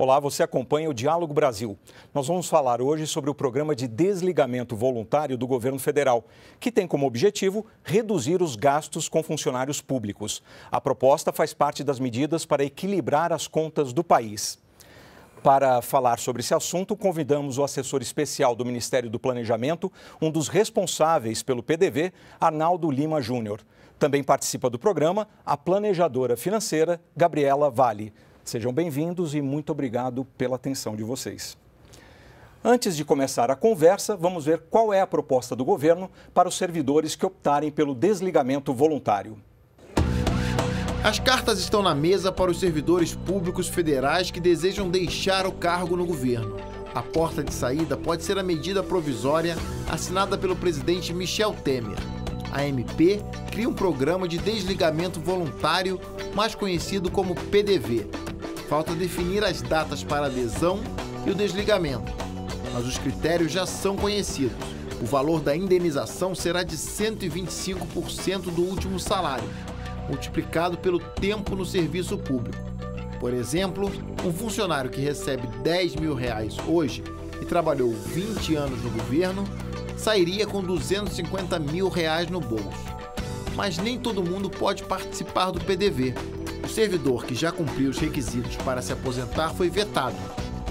Olá, você acompanha o Diálogo Brasil. Nós vamos falar hoje sobre o programa de desligamento voluntário do governo federal, que tem como objetivo reduzir os gastos com funcionários públicos. A proposta faz parte das medidas para equilibrar as contas do país. Para falar sobre esse assunto, convidamos o assessor especial do Ministério do Planejamento, um dos responsáveis pelo PDV, Arnaldo Lima Júnior. Também participa do programa a planejadora financeira, Gabriela Vale. Sejam bem-vindos e muito obrigado pela atenção de vocês. Antes de começar a conversa, vamos ver qual é a proposta do governo para os servidores que optarem pelo desligamento voluntário. As cartas estão na mesa para os servidores públicos federais que desejam deixar o cargo no governo. A porta de saída pode ser a medida provisória assinada pelo presidente Michel Temer. A MP cria um programa de desligamento voluntário, mais conhecido como PDV. Falta definir as datas para a adesão e o desligamento, mas os critérios já são conhecidos. O valor da indenização será de 125% do último salário, multiplicado pelo tempo no serviço público. Por exemplo, um funcionário que recebe R$10 mil hoje e trabalhou 20 anos no governo, sairia com R$250 mil no bolso. Mas nem todo mundo pode participar do PDV. O servidor que já cumpriu os requisitos para se aposentar foi vetado.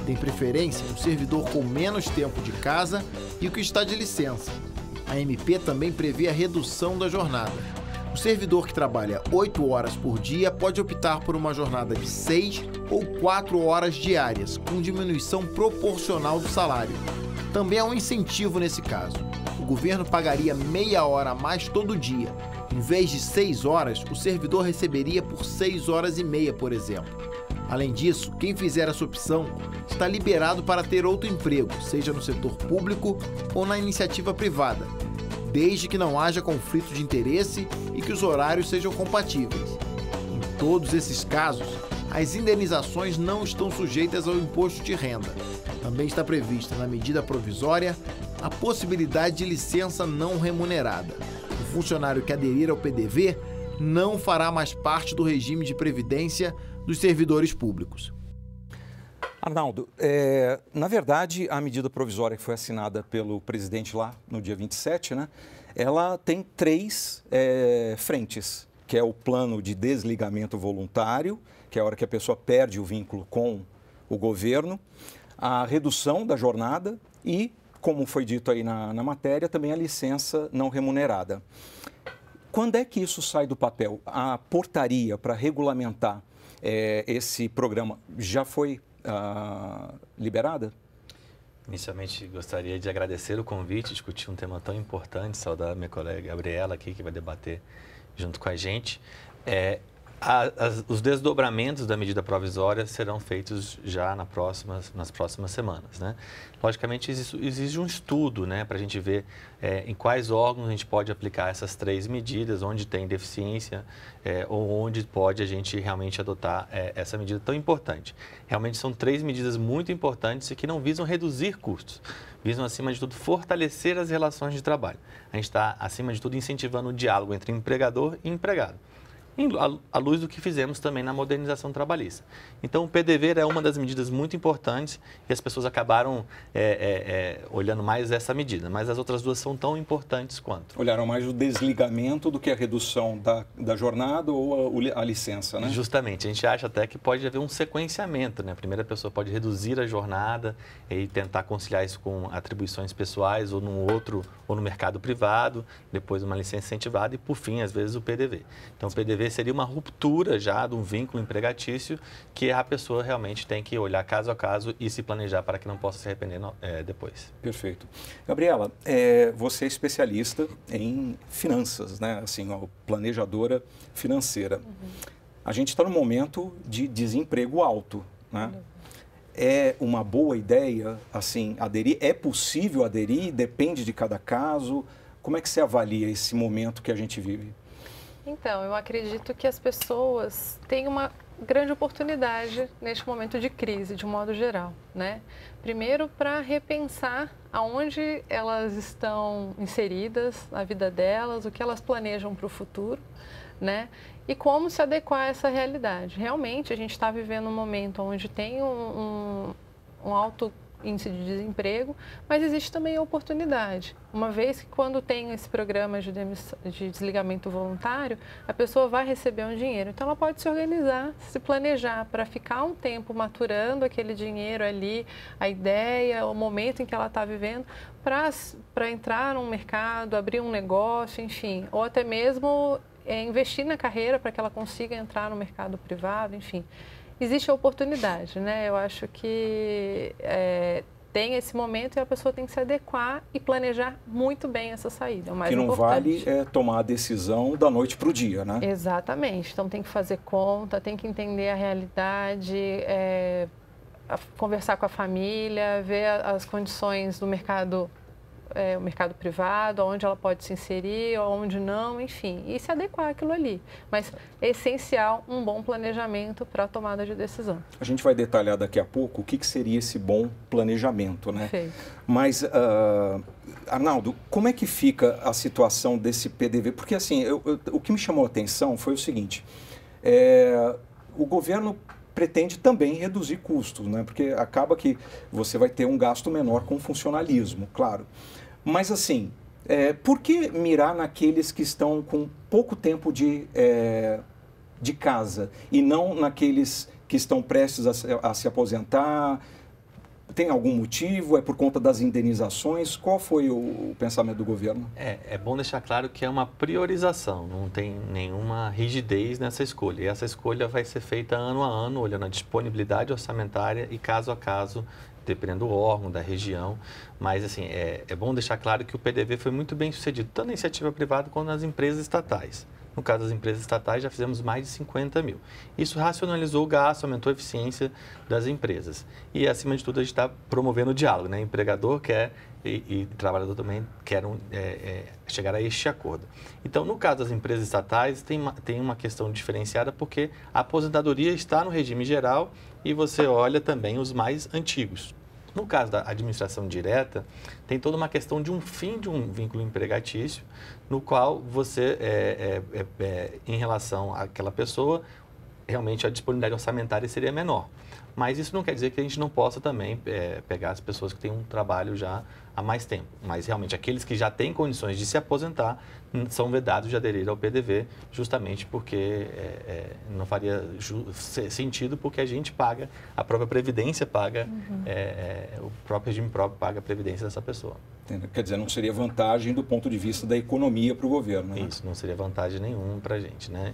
Tem preferência o servidor com menos tempo de casa e o que está de licença. A MP também prevê a redução da jornada. O servidor que trabalha 8 horas por dia pode optar por uma jornada de 6 ou 4 horas diárias, com diminuição proporcional do salário. Também há um incentivo nesse caso. O governo pagaria meia hora a mais todo dia. Em vez de 6 horas, o servidor receberia por 6 horas e meia, por exemplo. Além disso, quem fizer essa opção está liberado para ter outro emprego, seja no setor público ou na iniciativa privada, desde que não haja conflito de interesse e que os horários sejam compatíveis. Em todos esses casos, as indenizações não estão sujeitas ao imposto de renda. Também está prevista na medida provisória a possibilidade de licença não remunerada. O funcionário que aderir ao PDV não fará mais parte do regime de previdência dos servidores públicos. Arnaldo, na verdade, a medida provisória que foi assinada pelo presidente lá no dia 27, né, ela tem três frentes, que é o plano de desligamento voluntário, que é a hora que a pessoa perde o vínculo com o governo, a redução da jornada e, como foi dito aí na matéria, também a licença não remunerada. Quando é que isso sai do papel? A portaria para regulamentar esse programa já foi liberada? Inicialmente, gostaria de agradecer o convite, discutir um tema tão importante, saudar minha colega Gabriela aqui, que vai debater junto com a gente. Os desdobramentos da medida provisória serão feitos já nas próximas semanas, né? Logicamente, exige um estudo, né, para a gente ver em quais órgãos a gente pode aplicar essas três medidas, onde tem deficiência ou onde pode a gente realmente adotar essa medida tão importante. Realmente são três medidas muito importantes e que não visam reduzir custos, visam, acima de tudo, fortalecer as relações de trabalho. A gente está, acima de tudo, incentivando o diálogo entre empregador e empregado, à luz do que fizemos também na modernização trabalhista. Então, o PDV é uma das medidas muito importantes e as pessoas acabaram olhando mais essa medida, mas as outras duas são tão importantes quanto. Olharam mais o desligamento do que a redução da jornada ou a licença, né? Justamente, a gente acha até que pode haver um sequenciamento, né? A primeira pessoa pode reduzir a jornada e tentar conciliar isso com atribuições pessoais ou no mercado privado, depois uma licença incentivada e, por fim, às vezes, o PDV. Então, o PDV seria uma ruptura já de um vínculo empregatício que a pessoa realmente tem que olhar caso a caso e se planejar para que não possa se arrepender depois. Perfeito. Gabriela, você é especialista em finanças, né? Assim, planejadora financeira. A gente está num momento de desemprego alto, né? É uma boa ideia, assim, aderir? É possível aderir? Depende de cada caso? Como é que você avalia esse momento que a gente vive? Então, eu acredito que as pessoas têm uma grande oportunidade neste momento de crise, de um modo geral, né? Primeiro, para repensar aonde elas estão inseridas na vida delas, o que elas planejam para o futuro, né? E como se adequar a essa realidade. Realmente, a gente está vivendo um momento onde tem um alto índice de desemprego, mas existe também a oportunidade. Uma vez que quando tem esse programa de desligamento voluntário, a pessoa vai receber um dinheiro. Então, ela pode se organizar, se planejar para ficar um tempo maturando aquele dinheiro ali, a ideia, o momento em que ela está vivendo, para entrar num mercado, abrir um negócio, enfim, ou até mesmo investir na carreira para que ela consiga entrar no mercado privado, enfim. Existe a oportunidade, né? Eu acho que tem esse momento e a pessoa tem que se adequar e planejar muito bem essa saída. É o mais importante. Que não vale tomar a decisão da noite para o dia, né? Exatamente. Então tem que fazer conta, tem que entender a realidade, conversar com a família, ver as condições do mercado, o mercado privado, onde ela pode se inserir, onde não, enfim, e se adequar àquilo ali. Mas é essencial um bom planejamento para a tomada de decisão. A gente vai detalhar daqui a pouco o que seria esse bom planejamento, né? Perfeito. Mas, Arnaldo, como é que fica a situação desse PDV? Porque, assim, o que me chamou a atenção foi o seguinte, o governo pretende também reduzir custos, né? Porque acaba que você vai ter um gasto menor com funcionalismo, claro. Mas, assim, por que mirar naqueles que estão com pouco tempo de casa e não naqueles que estão prestes a se aposentar? Tem algum motivo? É por conta das indenizações? Qual foi o pensamento do governo? É bom deixar claro que é uma priorização, não tem nenhuma rigidez nessa escolha. E essa escolha vai ser feita ano a ano, olhando a disponibilidade orçamentária e caso a caso, dependendo do órgão, da região. Mas, assim, é bom deixar claro que o PDV foi muito bem sucedido, tanto na iniciativa privada quanto nas empresas estatais. No caso das empresas estatais, já fizemos mais de 50 mil. Isso racionalizou o gasto, aumentou a eficiência das empresas. E, acima de tudo, a gente está promovendo o diálogo, né? O empregador quer e o trabalhador também quer chegar a este acordo. Então, no caso das empresas estatais, tem uma questão diferenciada, porque a aposentadoria está no regime geral e você olha também os mais antigos. No caso da administração direta, tem toda uma questão de um fim de um vínculo empregatício, no qual você, em relação àquela pessoa, realmente a disponibilidade orçamentária seria menor. Mas isso não quer dizer que a gente não possa também pegar as pessoas que têm um trabalho já há mais tempo. Mas realmente aqueles que já têm condições de se aposentar são vedados de aderir ao PDV, justamente porque não faria sentido, porque a gente paga, a própria Previdência paga, o próprio regime próprio paga a Previdência dessa pessoa. Quer dizer, não seria vantagem do ponto de vista da economia para o governo, né? Isso, não seria vantagem nenhuma para a gente, né?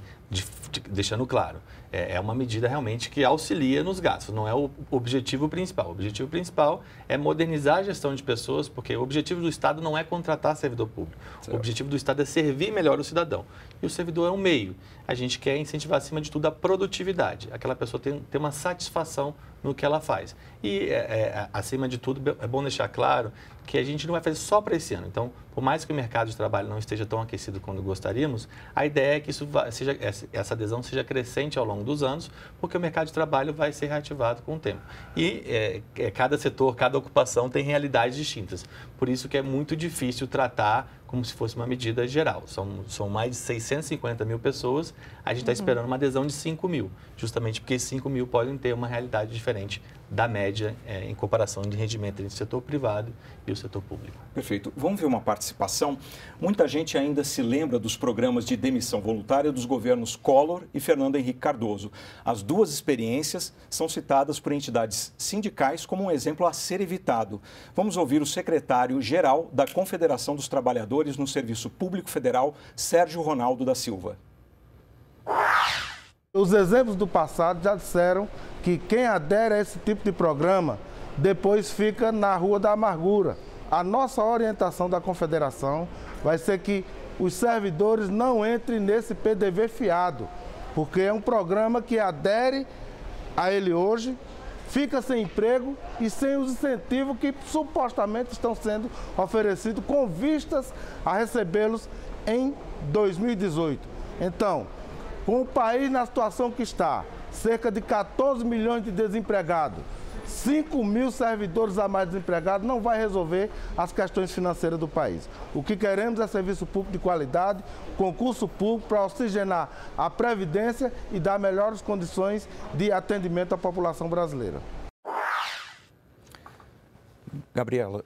Deixando claro, é uma medida realmente que auxilia nos gastos, não é o objetivo principal. O objetivo principal é modernizar a gestão de pessoas, porque o objetivo do Estado não é contratar servidor público. Certo. O objetivo do Estado é servir melhor o cidadão. E o servidor é um meio. A gente quer incentivar, acima de tudo, a produtividade. Aquela pessoa tem uma satisfação no que ela faz. E, acima de tudo, é bom deixar claro que a gente não vai fazer só para esse ano. Então, por mais que o mercado de trabalho não esteja tão aquecido quanto gostaríamos, a ideia é que essa adesão seja crescente ao longo dos anos, porque o mercado de trabalho vai ser reativado com o tempo. E cada setor, cada ocupação tem realidades distintas. Por isso que é muito difícil tratar como se fosse uma medida geral. São mais de 650 mil pessoas, a gente está esperando uma adesão de 5 mil, justamente porque 5 mil podem ter uma realidade diferente da média em comparação de rendimento entre o setor privado e o setor público. Perfeito. Vamos ver uma participação. Muita gente ainda se lembra dos programas de demissão voluntária dos governos Collor e Fernando Henrique Cardoso. As duas experiências são citadas por entidades sindicais como um exemplo a ser evitado. Vamos ouvir o secretário-geral da Confederação dos Trabalhadores no Serviço Público Federal, Sérgio Ronaldo da Silva. Os exemplos do passado já disseram que quem adere a esse tipo de programa depois fica na rua da amargura. A nossa orientação da Confederação vai ser que os servidores não entrem nesse PDV fiado, porque é um programa que adere a ele hoje, fica sem emprego e sem os incentivos que supostamente estão sendo oferecidos com vistas a recebê-los em 2018. Então, com o país na situação que está, cerca de 14 milhões de desempregados, 5 mil servidores a mais desempregados, não vai resolver as questões financeiras do país. O que queremos é serviço público de qualidade, concurso público para oxigenar a Previdência e dar melhores condições de atendimento à população brasileira. Gabriela,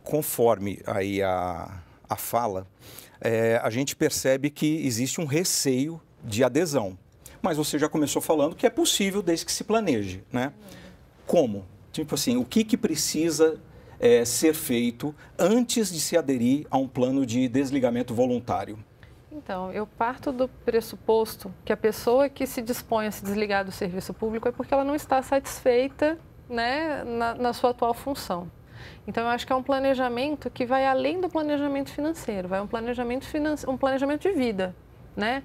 conforme aí a fala, a gente percebe que existe um receio de adesão. Mas você já começou falando que é possível desde que se planeje, né? Como? Tipo assim, o que precisa ser feito antes de se aderir a um plano de desligamento voluntário? Então, eu parto do pressuposto que a pessoa que se dispõe a se desligar do serviço público é porque ela não está satisfeita, né, na sua atual função. Então, eu acho que é um planejamento que vai além do planejamento financeiro, vai um planejamento de vida, né?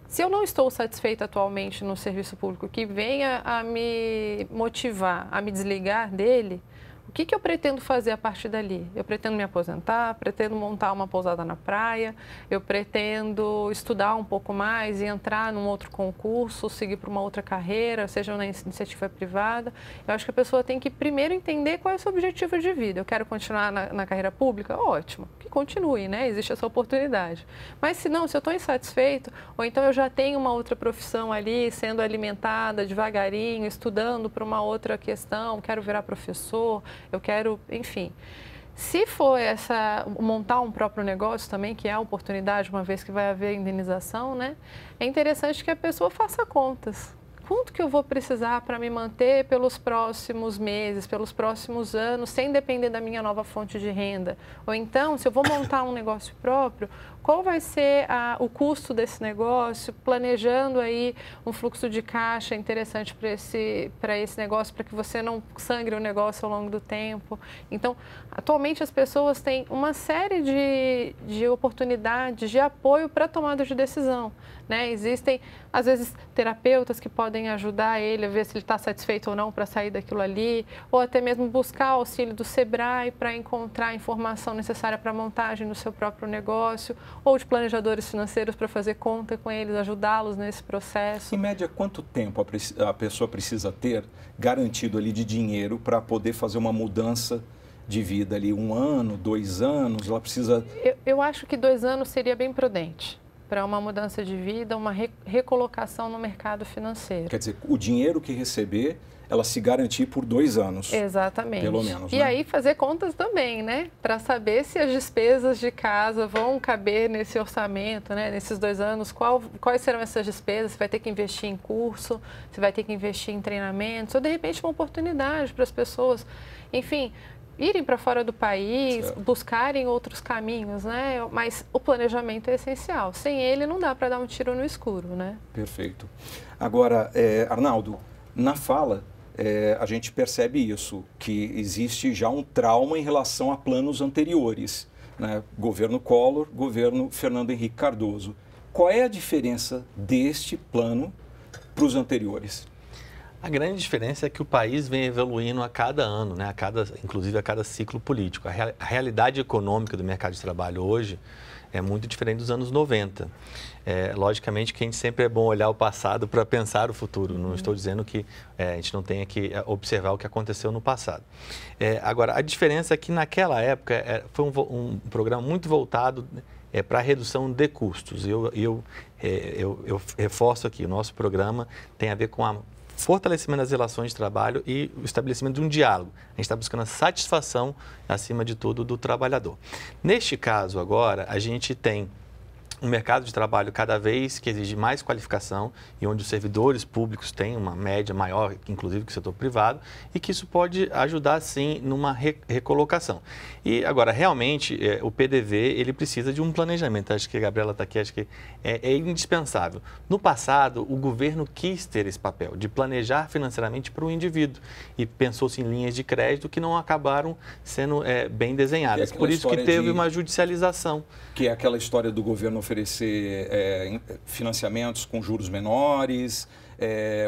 Se eu não estou satisfeita atualmente no serviço público, que venha a me motivar a me desligar dele, o que eu pretendo fazer a partir dali? Eu pretendo me aposentar, pretendo montar uma pousada na praia, eu pretendo estudar um pouco mais e entrar num outro concurso, seguir para uma outra carreira, seja na iniciativa privada. Eu acho que a pessoa tem que primeiro entender qual é o seu objetivo de vida. Eu quero continuar na carreira pública? Ótimo, que continue, né? Existe essa oportunidade. Mas se não, se eu estou insatisfeito, ou então eu já tenho uma outra profissão ali, sendo alimentada devagarinho, estudando para uma outra questão, quero virar professor, eu quero, enfim. Se for montar um próprio negócio também, que é a oportunidade, uma vez que vai haver indenização, né? É interessante que a pessoa faça contas. Quanto que eu vou precisar para me manter pelos próximos meses, pelos próximos anos, sem depender da minha nova fonte de renda? Ou então, se eu vou montar um negócio próprio, qual vai ser o custo desse negócio, planejando aí um fluxo de caixa interessante para esse negócio, para que você não sangre o negócio ao longo do tempo. Então, atualmente as pessoas têm uma série de oportunidades de apoio para a tomada de decisão, né? Existem, às vezes, terapeutas que podem ajudar ele a ver se ele está satisfeito ou não para sair daquilo ali, ou até mesmo buscar auxílio do Sebrae para encontrar a informação necessária para a montagem do seu próprio negócio, ou de planejadores financeiros para fazer conta com eles, ajudá-los nesse processo. Em média, quanto tempo a pessoa precisa ter garantido ali de dinheiro para poder fazer uma mudança de vida ali? 1 ano, 2 anos? Ela precisa... Eu acho que 2 anos seria bem prudente para uma mudança de vida, uma recolocação no mercado financeiro. Quer dizer, o dinheiro que receber, ela se garantir por 2 anos. Exatamente. Pelo menos, E né? aí fazer contas também, né? Para saber se as despesas de casa vão caber nesse orçamento, né? Nesses 2 anos, quais serão essas despesas? Você vai ter que investir em curso, você vai ter que investir em treinamentos, ou de repente uma oportunidade para as pessoas, enfim, irem para fora do país, certo, buscarem outros caminhos, né? Mas o planejamento é essencial. Sem ele não dá para dar um tiro no escuro, né? Perfeito. Agora, Arnaldo, na fala, a gente percebe isso, que existe já um trauma em relação a planos anteriores, né? Governo Collor, governo Fernando Henrique Cardoso. Qual é a diferença deste plano para os anteriores? A grande diferença é que o país vem evoluindo a cada ano, né? Inclusive a cada ciclo político. A realidade econômica do mercado de trabalho hoje é muito diferente dos anos 90. Logicamente que a gente sempre é bom olhar o passado para pensar o futuro. Não estou dizendo que a gente não tenha que observar o que aconteceu no passado. Agora, a diferença é que naquela época foi um programa muito voltado para a redução de custos. Eu reforço aqui, o nosso programa tem a ver com o fortalecimento das relações de trabalho e o estabelecimento de um diálogo. A gente está buscando a satisfação, acima de tudo, do trabalhador. Neste caso, agora, a gente tem um mercado de trabalho cada vez que exige mais qualificação e onde os servidores públicos têm uma média maior, inclusive, que o setor privado, e que isso pode ajudar, sim, numa recolocação. E, agora, realmente, o PDV, ele precisa de um planejamento. Acho que a Gabriela está aqui, acho que é indispensável. No passado, o governo quis ter esse papel de planejar financeiramente para o indivíduo e pensou-se em linhas de crédito que não acabaram sendo bem desenhadas. Por isso que teve uma judicialização. Que é aquela história do governo oferecer financiamentos com juros menores,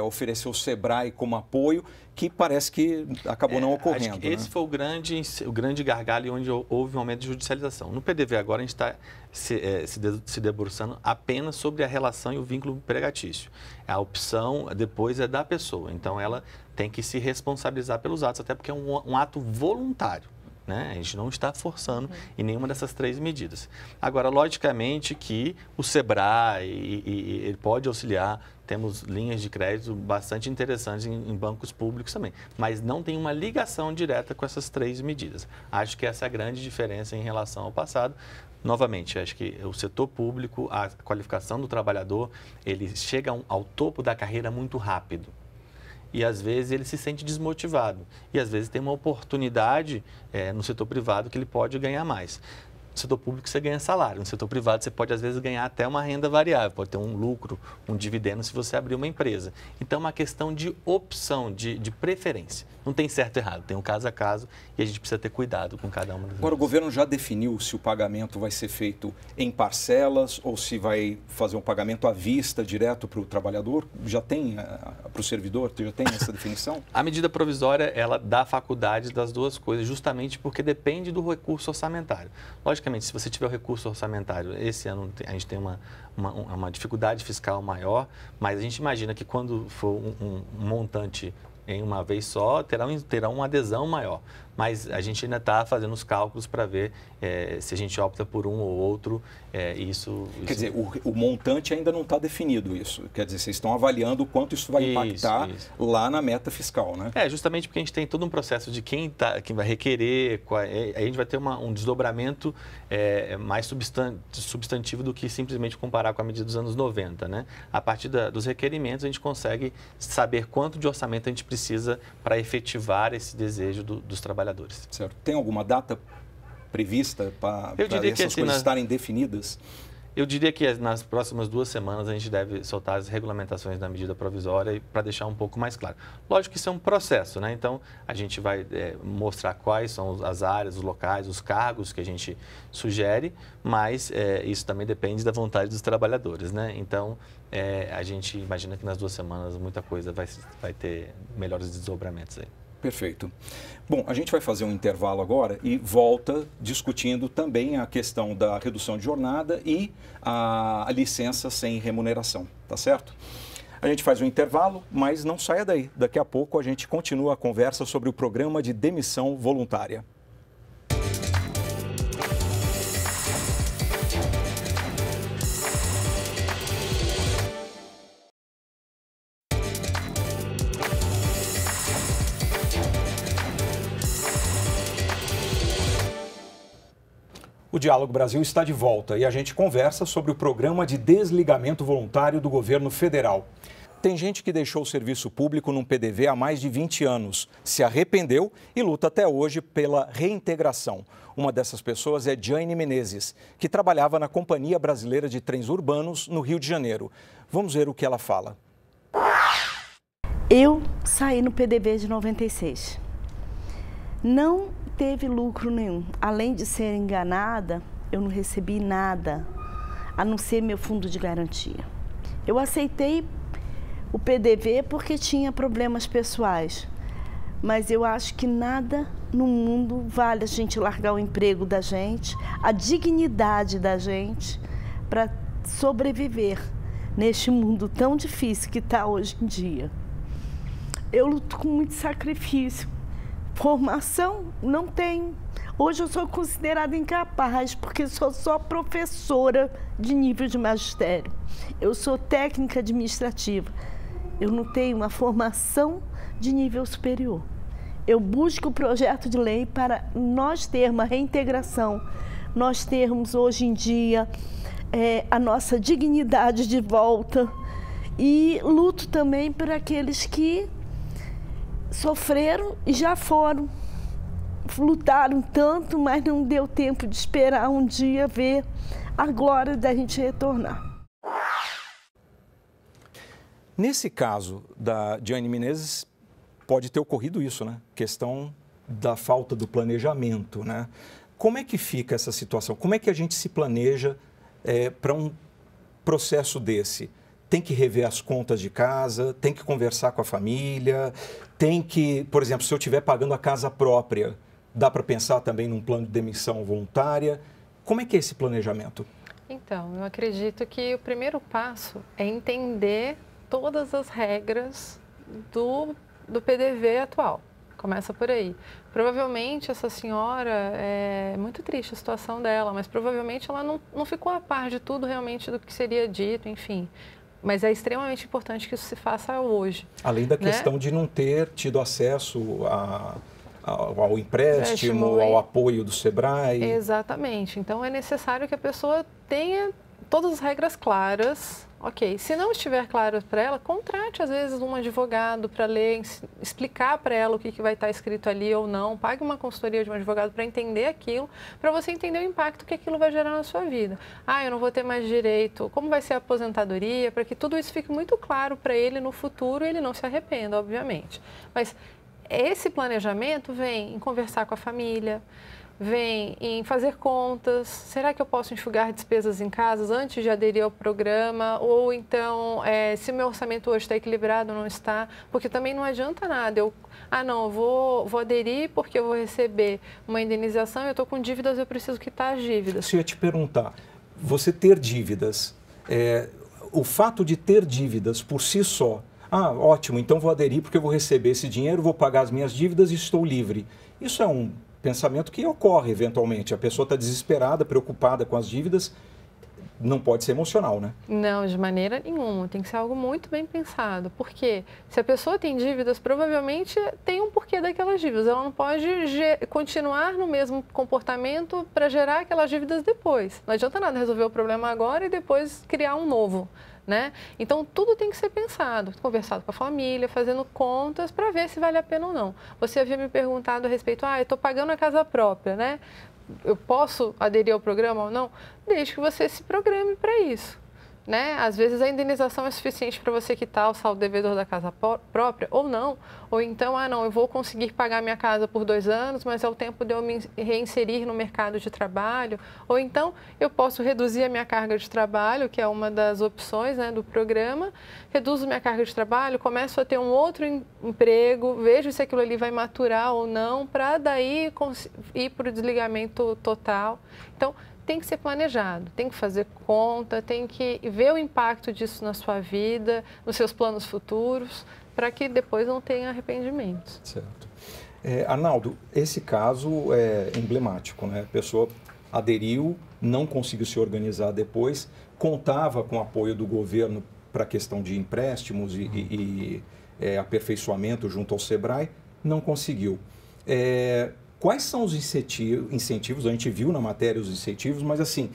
oferecer o Sebrae como apoio, que parece que acabou não ocorrendo. Acho que esse foi o grande gargalo onde houve um aumento de judicialização. No PDV agora a gente está se debruçando apenas sobre a relação e o vínculo empregatício. A opção depois é da pessoa, então ela tem que se responsabilizar pelos atos, até porque é um ato voluntário. Né? A gente não está forçando em nenhuma dessas 3 medidas. Agora, logicamente que o Sebrae ele pode auxiliar, temos linhas de crédito bastante interessantes em bancos públicos também, mas não tem uma ligação direta com essas 3 medidas. Acho que essa é a grande diferença em relação ao passado. Novamente, acho que o setor público, a qualificação do trabalhador, ele chega ao topo da carreira muito rápido. E, às vezes, ele se sente desmotivado. E, às vezes, tem uma oportunidade no setor privado que ele pode ganhar mais. No setor público, você ganha salário. No setor privado, você pode, às vezes, ganhar até uma renda variável. Pode ter um lucro, um dividendo, se você abrir uma empresa. Então, é uma questão de opção, de preferência. Não tem certo e errado, tem um caso a caso e a gente precisa ter cuidado com cada uma das Agora, o governo já definiu se o pagamento vai ser feito em parcelas ou se vai fazer um pagamento à vista, direto para o trabalhador? Já tem, para o servidor, já tem essa definição? A medida provisória, ela dá faculdade das duas coisas, justamente porque depende do recurso orçamentário. Logicamente, se você tiver o recurso orçamentário, esse ano a gente tem uma dificuldade fiscal maior, mas a gente imagina que quando for um montante em uma vez só, terá uma adesão maior. Mas a gente ainda está fazendo os cálculos para ver se a gente opta por um ou outro. Quer dizer, o montante ainda não está definido isso. Quer dizer, vocês estão avaliando o quanto isso vai impactar lá na meta fiscal, né? Justamente porque a gente tem todo um processo de quem vai requerer, a gente vai ter um desdobramento mais substantivo do que simplesmente comparar com a medida dos anos 90, né? A partir dos requerimentos, a gente consegue saber quanto de orçamento a gente precisa para efetivar esse desejo dos trabalhadores. Certo. Tem alguma data prevista para essas coisas estarem definidas? Eu diria que nas próximas 2 semanas a gente deve soltar as regulamentações da medida provisória para deixar um pouco mais claro. Lógico que isso é um processo, né? Então a gente vai mostrar quais são as áreas, os locais, os cargos que a gente sugere, mas isso também depende da vontade dos trabalhadores, né? Então a gente imagina que nas 2 semanas muita coisa vai ter melhores desdobramentos aí. Perfeito. Bom, a gente vai fazer um intervalo agora e volta discutindo também a questão da redução de jornada e a licença sem remuneração, tá certo? A gente faz um intervalo, mas não saia daí. Daqui a pouco a gente continua a conversa sobre o programa de demissão voluntária. O Diálogo Brasil está de volta e a gente conversa sobre o programa de desligamento voluntário do governo federal. Tem gente que deixou o serviço público num PDV há mais de 20 anos, se arrependeu e luta até hoje pela reintegração. Uma dessas pessoas é Jane Menezes, que trabalhava na Companhia Brasileira de Trens Urbanos, no Rio de Janeiro. Vamos ver o que ela fala. Eu saí no PDV de 96. Não teve lucro nenhum. Além de ser enganada, eu não recebi nada, a não ser meu fundo de garantia. Eu aceitei o PDV porque tinha problemas pessoais, mas eu acho que nada no mundo vale a gente largar o emprego da gente, a dignidade da gente, para sobreviver neste mundo tão difícil que está hoje em dia. Eu luto com muito sacrifício. Formação não tenho. Hoje eu sou considerada incapaz porque sou só professora de nível de magistério. Eu sou técnica administrativa. Eu não tenho uma formação de nível superior. Eu busco o projeto de lei para nós termos a reintegração, nós termos hoje em dia a nossa dignidade de volta e luto também por aqueles que sofreram e já foram, lutaram tanto, mas não deu tempo de esperar um dia ver a glória da gente retornar. Nesse caso da Jane Menezes, pode ter ocorrido isso, né? Questão da falta do planejamento, né? Como é que fica essa situação? Como é que a gente se planeja para um processo desse? tem que rever as contas de casa, tem que conversar com a família, tem que, por exemplo, se eu estiver pagando a casa própria, dá para pensar também num plano de demissão voluntária. Como é que é esse planejamento? Então, eu acredito que o primeiro passo é entender todas as regras do PDV atual. Começa por aí. Provavelmente essa senhora, é muito triste a situação dela, mas provavelmente ela não ficou a par de tudo realmente do que seria dito, enfim. Mas é extremamente importante que isso se faça hoje. Além da questão de não ter tido acesso ao empréstimo, ao apoio do SEBRAE. Exatamente. Então, é necessário que a pessoa tenha todas as regras claras. Ok, se não estiver claro para ela, contrate às vezes um advogado para ler, explicar para ela o que vai estar escrito ali ou não, pague uma consultoria de um advogado para entender aquilo, para você entender o impacto que aquilo vai gerar na sua vida. Eu não vou ter mais direito, como vai ser a aposentadoria, para que tudo isso fique muito claro para ele no futuro e ele não se arrependa, obviamente. Mas esse planejamento vem em conversar com a família, vem em fazer contas, será que eu posso enxugar despesas em casa antes de aderir ao programa? Ou então, se meu orçamento hoje está equilibrado ou não está? Porque também não adianta nada, eu vou aderir porque eu vou receber uma indenização, eu estou com dívidas, eu preciso quitar as dívidas. Se eu ia te perguntar, você ter dívidas, o fato de ter dívidas por si só, ótimo, então vou aderir porque eu vou receber esse dinheiro, vou pagar as minhas dívidas e estou livre. Isso é um pensamento que ocorre eventualmente. A pessoa está desesperada, preocupada com as dívidas, não pode ser emocional, né? Não, de maneira nenhuma. Tem que ser algo muito bem pensado. Porque se a pessoa tem dívidas, provavelmente tem um porquê daquelas dívidas. Ela não pode continuar no mesmo comportamento para gerar aquelas dívidas depois. Não adianta nada resolver o problema agora e depois criar um novo. Né? Então, tudo tem que ser pensado, conversado com a família, fazendo contas para ver se vale a pena ou não. Você havia me perguntado a respeito, eu estou pagando a casa própria, né? Eu posso aderir ao programa ou não? Desde que você se programe para isso. Né? Às vezes a indenização é suficiente para você quitar o saldo devedor da casa própria ou não. Ou então, eu vou conseguir pagar minha casa por 2 anos, mas é o tempo de eu me reinserir no mercado de trabalho. Ou então, eu posso reduzir a minha carga de trabalho, que é uma das opções, né, do programa. Reduzo minha carga de trabalho, começo a ter um outro emprego, vejo se aquilo ali vai maturar ou não, para daí ir para o desligamento total. Então, tem que ser planejado, tem que fazer conta, tem que ver o impacto disso na sua vida, nos seus planos futuros, para que depois não tenha arrependimentos. Certo. Arnaldo, esse caso é emblemático, né? A pessoa aderiu, não conseguiu se organizar depois, contava com o apoio do governo para a questão de empréstimos e aperfeiçoamento junto ao SEBRAE, não conseguiu. Quais são os incentivos? A gente viu na matéria os incentivos, mas assim,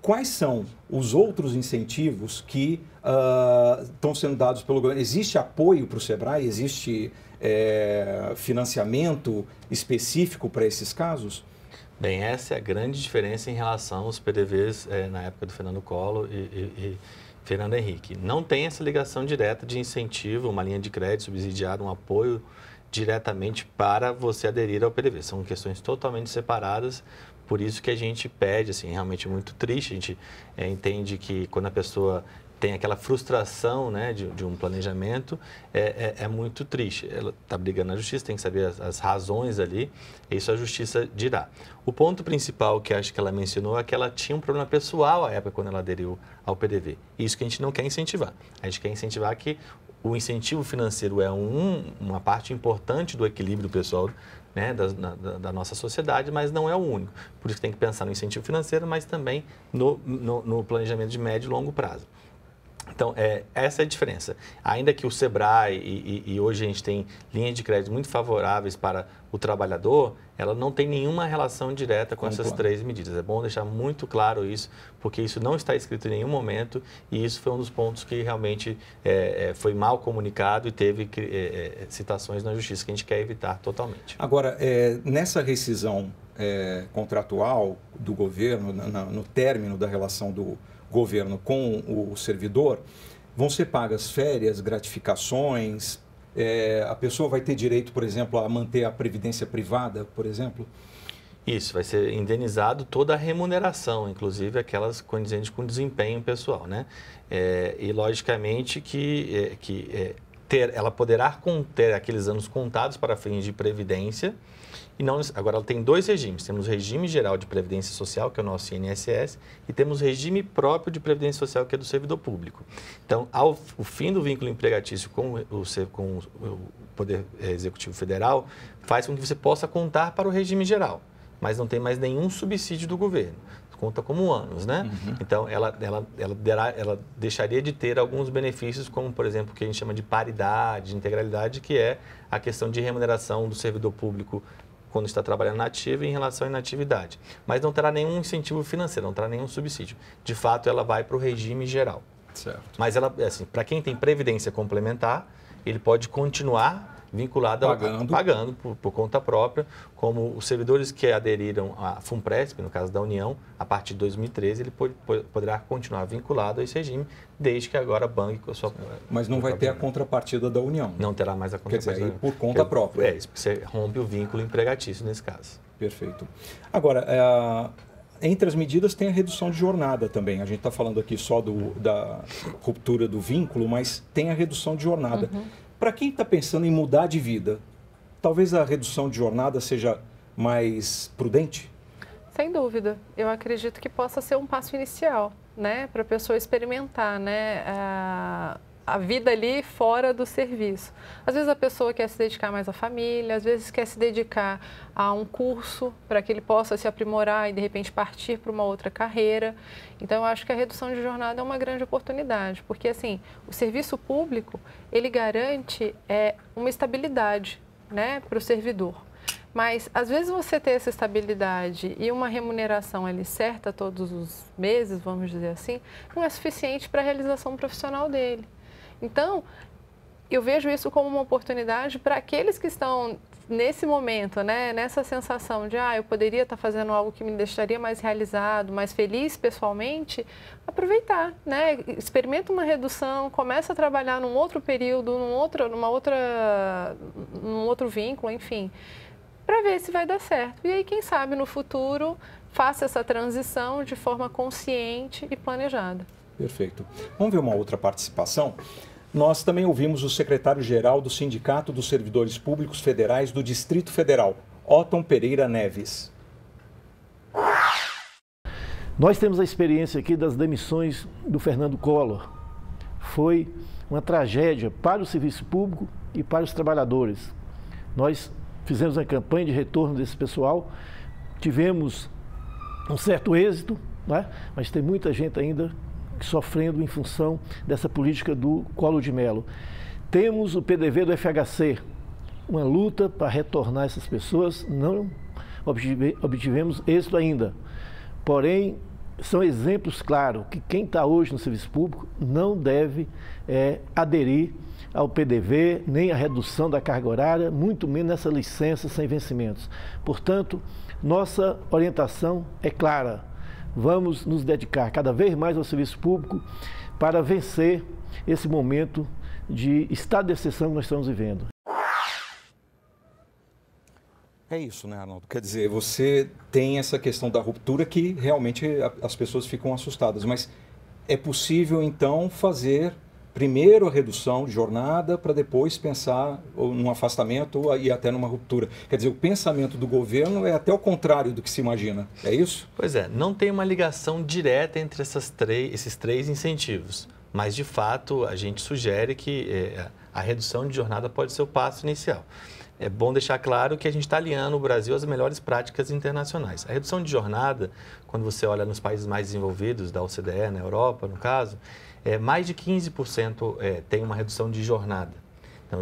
quais são os outros incentivos que estão sendo dados pelo governo? Existe apoio para o SEBRAE? Existe financiamento específico para esses casos? Bem, essa é a grande diferença em relação aos PDVs na época do Fernando Collor e Fernando Henrique. Não tem essa ligação direta de incentivo, uma linha de crédito subsidiada, um apoio diretamente para você aderir ao PDV. São questões totalmente separadas, por isso que a gente pede, assim, realmente muito triste, a gente entende que quando a pessoa tem aquela frustração, né, de um planejamento, é muito triste. Ela está brigando na justiça, tem que saber as razões ali, isso a justiça dirá. O ponto principal que acho que ela mencionou é que ela tinha um problema pessoal à época quando ela aderiu ao PDV. Isso que a gente não quer incentivar. A gente quer incentivar que o incentivo financeiro é uma parte importante do equilíbrio pessoal, né, da nossa sociedade, mas não é o único. Por isso que tem que pensar no incentivo financeiro, mas também no planejamento de médio e longo prazo. Então, essa é a diferença. Ainda que o SEBRAE e hoje a gente tem linhas de crédito muito favoráveis para o trabalhador, ela não tem nenhuma relação direta com essas 3 medidas. É bom deixar muito claro isso, porque isso não está escrito em nenhum momento e isso foi um dos pontos que realmente foi mal comunicado e teve citações na justiça que a gente quer evitar totalmente. Agora, nessa rescisão contratual do governo, no término da relação do governo com o servidor, vão ser pagas férias, gratificações, a pessoa vai ter direito, por exemplo, a manter a previdência privada, por exemplo? Isso, vai ser indenizado toda a remuneração, inclusive aquelas condizentes com desempenho pessoal, né? E logicamente ela poderá ter aqueles anos contados para fins de previdência. E não, agora ela tem 2 regimes. Temos o regime geral de previdência social, que é o nosso INSS, e temos o regime próprio de previdência social, que é do servidor público. Então, o fim do vínculo empregatício com o Poder Executivo Federal faz com que você possa contar para o regime geral, mas não tem mais nenhum subsídio do governo. Conta como anos, né? Uhum. Então, ela deixaria de ter alguns benefícios, como, por exemplo, o que a gente chama de paridade, de integralidade, que é a questão de remuneração do servidor público quando está trabalhando na ativa em relação à inatividade. Mas não terá nenhum incentivo financeiro, não terá nenhum subsídio. De fato, ela vai para o regime geral. Certo. Mas ela, assim, para quem tem previdência complementar, ele pode continuar vinculado pagando por conta própria, como os servidores que aderiram à FUNPRESP, no caso da União, a partir de 2013, ele poderá continuar vinculado a esse regime, desde que agora banque com a sua... Mas não vai ter a contrapartida da União. Não terá mais a contrapartida. Quer dizer, por conta própria. Isso, porque você rompe o vínculo empregatício nesse caso. Perfeito. Agora, entre as medidas tem a redução de jornada também. A gente está falando aqui só da ruptura do vínculo, mas tem a redução de jornada. Uhum. Para quem está pensando em mudar de vida, talvez a redução de jornada seja mais prudente? Sem dúvida. Eu acredito que possa ser um passo inicial, né, para a pessoa experimentar, né, a vida ali fora do serviço. Às vezes a pessoa quer se dedicar mais à família, às vezes quer se dedicar a um curso para que ele possa se aprimorar e de repente partir para uma outra carreira. Então eu acho que a redução de jornada é uma grande oportunidade, porque assim, o serviço público, ele garante uma estabilidade, né, para o servidor. Mas, às vezes, você ter essa estabilidade e uma remuneração ali certa todos os meses, vamos dizer assim, não é suficiente para a realização profissional dele. Então, eu vejo isso como uma oportunidade para aqueles que estão nesse momento, né, nessa sensação de, eu poderia estar fazendo algo que me deixaria mais realizado, mais feliz pessoalmente, aproveitar, né, experimenta uma redução, começa a trabalhar num outro período, num outro vínculo, enfim, para ver se vai dar certo. E aí, quem sabe, no futuro, faça essa transição de forma consciente e planejada. Perfeito. Vamos ver uma outra participação? Nós também ouvimos o secretário-geral do Sindicato dos Servidores Públicos Federais do Distrito Federal, Otton Pereira Neves. Nós temos a experiência aqui das demissões do Fernando Collor. Foi uma tragédia para o serviço público e para os trabalhadores. Nós fizemos uma campanha de retorno desse pessoal, tivemos um certo êxito, né? Mas tem muita gente ainda sofrendo em função dessa política do Collor de Mello. Temos o PDV do FHC, uma luta para retornar essas pessoas, não obtivemos êxito ainda. Porém, são exemplos claros que quem está hoje no serviço público não deve aderir ao PDV, nem à redução da carga horária, muito menos nessa licença sem vencimentos. Portanto, nossa orientação é clara. Vamos nos dedicar cada vez mais ao serviço público para vencer esse momento de estado de exceção que nós estamos vivendo. É isso, né, Arnaldo? Quer dizer, você tem essa questão da ruptura que realmente as pessoas ficam assustadas, mas é possível, então, fazer primeiro a redução de jornada para depois pensar num afastamento e até numa ruptura. Quer dizer, o pensamento do governo é até o contrário do que se imagina, é isso? Pois é, não tem uma ligação direta entre esses três incentivos, mas de fato a gente sugere que a redução de jornada pode ser o passo inicial. É bom deixar claro que a gente está alinhando o Brasil às melhores práticas internacionais. A redução de jornada, quando você olha nos países mais desenvolvidos, da OCDE, na Europa, no caso, mais de 15% tem uma redução de jornada. Então,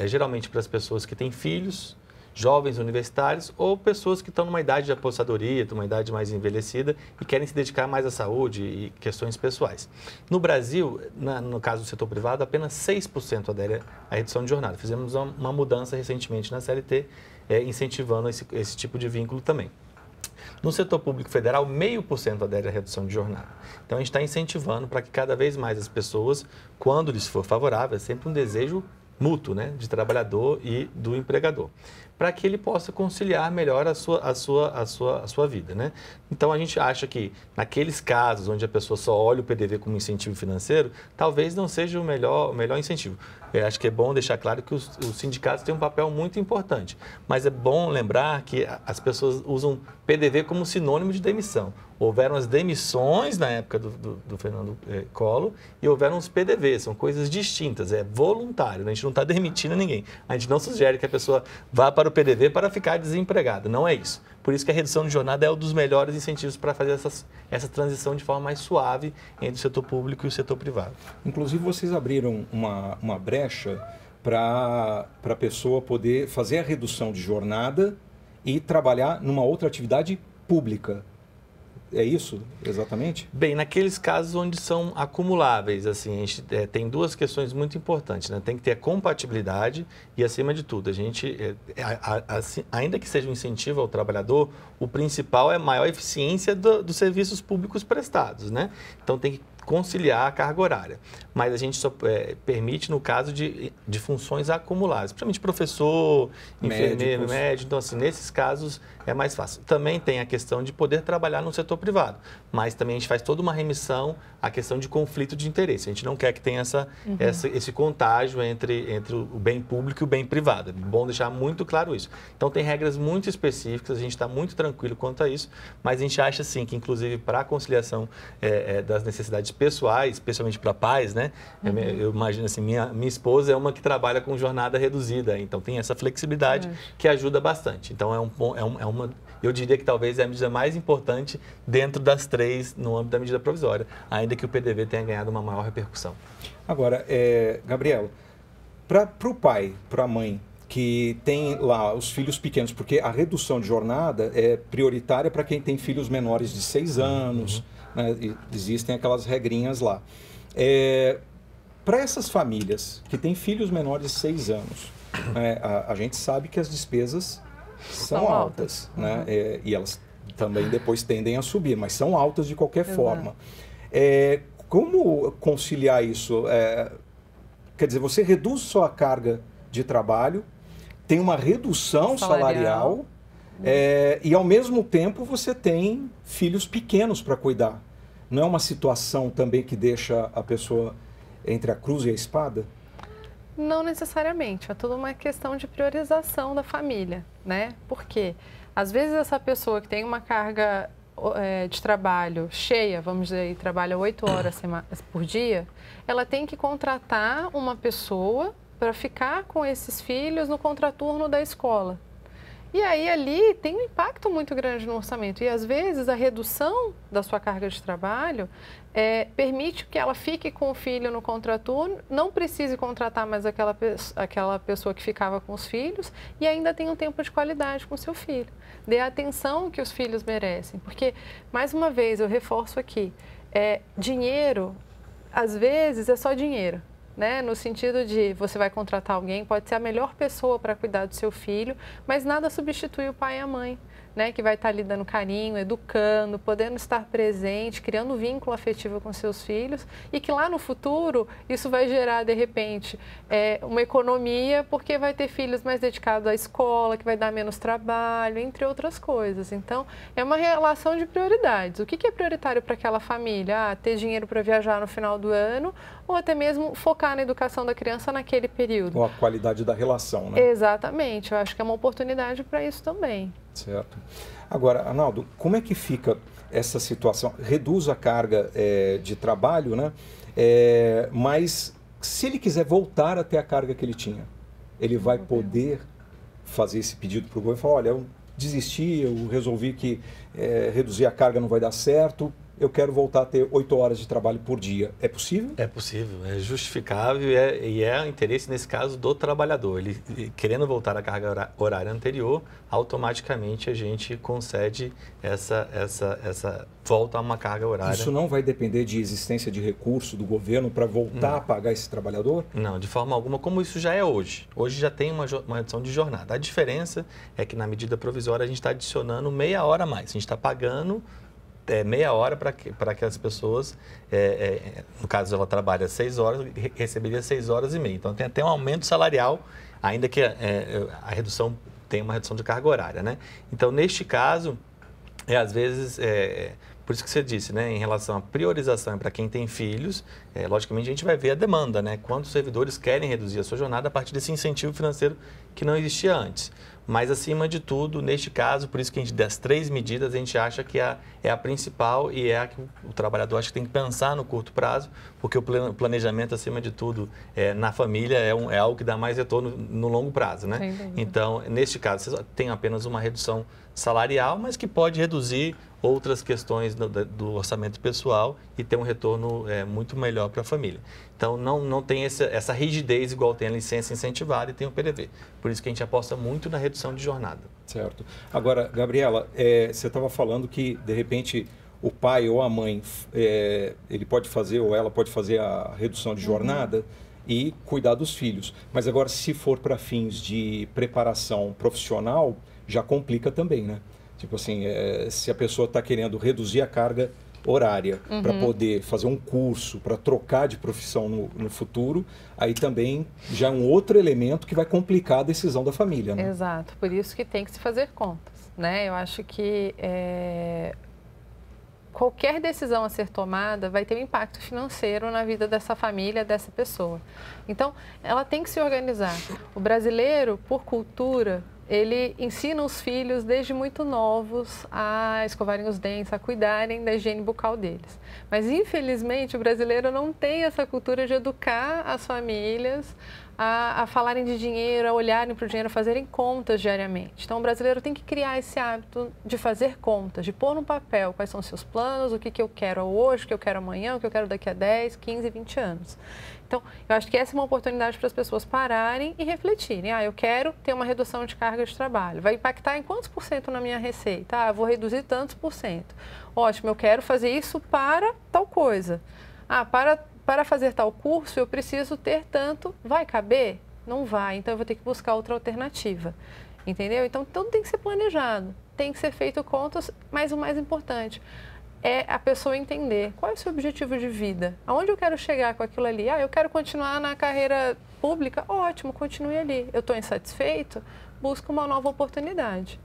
geralmente para as pessoas que têm filhos, jovens universitários ou pessoas que estão numa idade de aposentadoria, numa idade mais envelhecida e querem se dedicar mais à saúde e questões pessoais. No Brasil, no caso do setor privado, apenas 6% adere à redução de jornada. Fizemos uma mudança recentemente na CLT, incentivando esse tipo de vínculo também. No setor público federal, 0,5% adere à redução de jornada. Então, a gente está incentivando para que cada vez mais as pessoas, quando lhes for favorável, é sempre um desejo mútuo, né, de trabalhador e do empregador. para que ele possa conciliar melhor a sua vida, né? Então, a gente acha que naqueles casos onde a pessoa só olha o PDV como incentivo financeiro, talvez não seja o melhor incentivo. Eu acho que é bom deixar claro que os sindicatos têm um papel muito importante, mas é bom lembrar que as pessoas usam PDV como sinônimo de demissão. Houveram as demissões na época do Fernando Collor e houveram os PDVs, são coisas distintas, é voluntário, né? A gente não está demitindo ninguém. A gente não sugere que a pessoa vá para o PDV para ficar desempregada, não é isso. Por isso que a redução de jornada é um dos melhores incentivos para fazer essa transição de forma mais suave entre o setor público e o setor privado. Inclusive, vocês abriram uma brecha para a pessoa poder fazer a redução de jornada e trabalhar numa outra atividade pública. É isso, exatamente? Bem, naqueles casos onde são acumuláveis, assim, a gente tem duas questões muito importantes, né? Tem que ter a compatibilidade e, acima de tudo, a gente, ainda que seja um incentivo ao trabalhador, o principal é a maior eficiência dos serviços públicos prestados, né? Então, tem que conciliar a carga horária. Mas a gente só permite no caso de funções acumuladas, principalmente professor, enfermeiro, médico. Então, assim, nesses casos é mais fácil. Também tem a questão de poder trabalhar no setor privado, mas também a gente faz toda uma remissão à questão de conflito de interesse. A gente não quer que tenha esse contágio entre o bem público e o bem privado. É bom deixar muito claro isso. Então, tem regras muito específicas, a gente está muito tranquilo quanto a isso, mas a gente acha, sim, que inclusive para a conciliação das necessidades pessoais, especialmente para pais, né? Eu imagino assim, minha esposa é uma que trabalha com jornada reduzida, então tem essa flexibilidade que ajuda bastante. Então, eu diria que talvez é a medida mais importante dentro das três no âmbito da medida provisória, ainda que o PDV tenha ganhado uma maior repercussão. Agora, Gabriela, para o pai, para a mãe, que tem lá os filhos pequenos, porque a redução de jornada é prioritária para quem tem filhos menores de 6 anos, né? Existem aquelas regrinhas lá. Para essas famílias que têm filhos menores de 6 anos, a gente sabe que as despesas são altas, né? E elas também depois tendem a subir, mas são altas de qualquer forma. Como conciliar isso? Quer dizer, você reduz sua carga de trabalho, tem uma redução salarial e, ao mesmo tempo, você tem filhos pequenos para cuidar. Não é uma situação também que deixa a pessoa entre a cruz e a espada? Não necessariamente, é toda uma questão de priorização da família, né? Porque, às vezes, essa pessoa que tem uma carga de trabalho cheia, vamos dizer, e trabalha 8 horas por dia, ela tem que contratar uma pessoa para ficar com esses filhos no contraturno da escola. E aí, ali, tem um impacto muito grande no orçamento. E, às vezes, a redução da sua carga de trabalho permite que ela fique com o filho no contraturno, não precise contratar mais aquela pessoa que ficava com os filhos e ainda tem um tempo de qualidade com o seu filho. Dê a atenção que os filhos merecem. Porque, mais uma vez, eu reforço aqui, dinheiro, às vezes, é só dinheiro. Né? No sentido de você vai contratar alguém, pode ser a melhor pessoa para cuidar do seu filho, mas nada substitui o pai e a mãe, né? Que vai estar lhe dando carinho, educando, podendo estar presente, criando um vínculo afetivo com seus filhos e que lá no futuro isso vai gerar, de repente, uma economia porque vai ter filhos mais dedicados à escola, que vai dar menos trabalho, entre outras coisas. Então, é uma relação de prioridades. O que é prioritário para aquela família? Ter dinheiro para viajar no final do ano ou até mesmo focar na educação da criança naquele período. Ou a qualidade da relação, né? Exatamente. Eu acho que é uma oportunidade para isso também. Certo. Agora, Arnaldo, como é que fica essa situação? Reduz a carga de trabalho, né? Mas se ele quiser voltar até a carga que ele tinha, ele vai poder fazer esse pedido para o governo e falar, olha, eu desisti, eu resolvi que reduzir a carga não vai dar certo, eu quero voltar a ter 8 horas de trabalho por dia. É possível? É possível, é justificável e é interesse, nesse caso, do trabalhador. Ele querendo voltar à carga horária anterior, automaticamente a gente concede essa volta a uma carga horária. Isso não vai depender de existência de recurso do governo para voltar a pagar esse trabalhador? Não, de forma alguma, como isso já é hoje. Hoje já tem uma redução de jornada. A diferença é que na medida provisória a gente está adicionando meia hora a mais. A gente está pagando meia hora para que as pessoas, no caso ela trabalha 6 horas, receberia 6 horas e meia. Então tem até um aumento salarial, ainda que a redução tem uma redução de carga horária, né? Então, neste caso, às vezes, por isso que você disse, né, em relação à priorização para quem tem filhos, logicamente a gente vai ver a demanda, né? Quantos servidores querem reduzir a sua jornada a partir desse incentivo financeiro que não existia antes. Mas, acima de tudo, neste caso, por isso que das 3 medidas, a gente acha que é a principal e é a que o trabalhador acha que tem que pensar no curto prazo, porque o planejamento, acima de tudo, na família é algo que dá mais retorno no longo prazo, né? Então, neste caso, você tem apenas uma redução salarial, mas que pode reduzir outras questões do orçamento pessoal e ter um retorno muito melhor para a família. Então, não tem essa rigidez igual tem a licença incentivada e tem o PDV. Por isso que a gente aposta muito na redução de jornada. Certo. Agora, Gabriela, você estava falando que, de repente, o pai ou a mãe, ele pode fazer ou ela pode fazer a redução de jornada e cuidar dos filhos. Mas agora, se for para fins de preparação profissional, já complica também, né? Tipo assim, se a pessoa está querendo reduzir a carga horária para poder fazer um curso, para trocar de profissão no futuro, aí também já é um outro elemento que vai complicar a decisão da família, né? Exato, por isso que tem que se fazer contas, né? Eu acho que qualquer decisão a ser tomada vai ter um impacto financeiro na vida dessa família, dessa pessoa. Então, ela tem que se organizar. O brasileiro, por cultura, ele ensina os filhos desde muito novos a escovarem os dentes, a cuidarem da higiene bucal deles. Mas, infelizmente, o brasileiro não tem essa cultura de educar as famílias a falarem de dinheiro, a olharem para o dinheiro, a fazerem contas diariamente. Então, o brasileiro tem que criar esse hábito de fazer contas, de pôr no papel quais são os seus planos, o que eu quero hoje, o que eu quero amanhã, o que eu quero daqui a 10, 15, 20 anos. Então, eu acho que essa é uma oportunidade para as pessoas pararem e refletirem. Eu quero ter uma redução de carga de trabalho. Vai impactar em quantos por cento na minha receita? Eu vou reduzir tantos por cento. Ótimo, eu quero fazer isso para tal coisa. Para fazer tal curso, eu preciso ter tanto. Vai caber? Não vai. Então, eu vou ter que buscar outra alternativa. Entendeu? Então, tudo tem que ser planejado. Tem que ser feito contas, mas o mais importante é a pessoa entender qual é o seu objetivo de vida. Aonde eu quero chegar com aquilo ali? Eu quero continuar na carreira pública? Ótimo, continue ali. Eu estou insatisfeito? Busco uma nova oportunidade.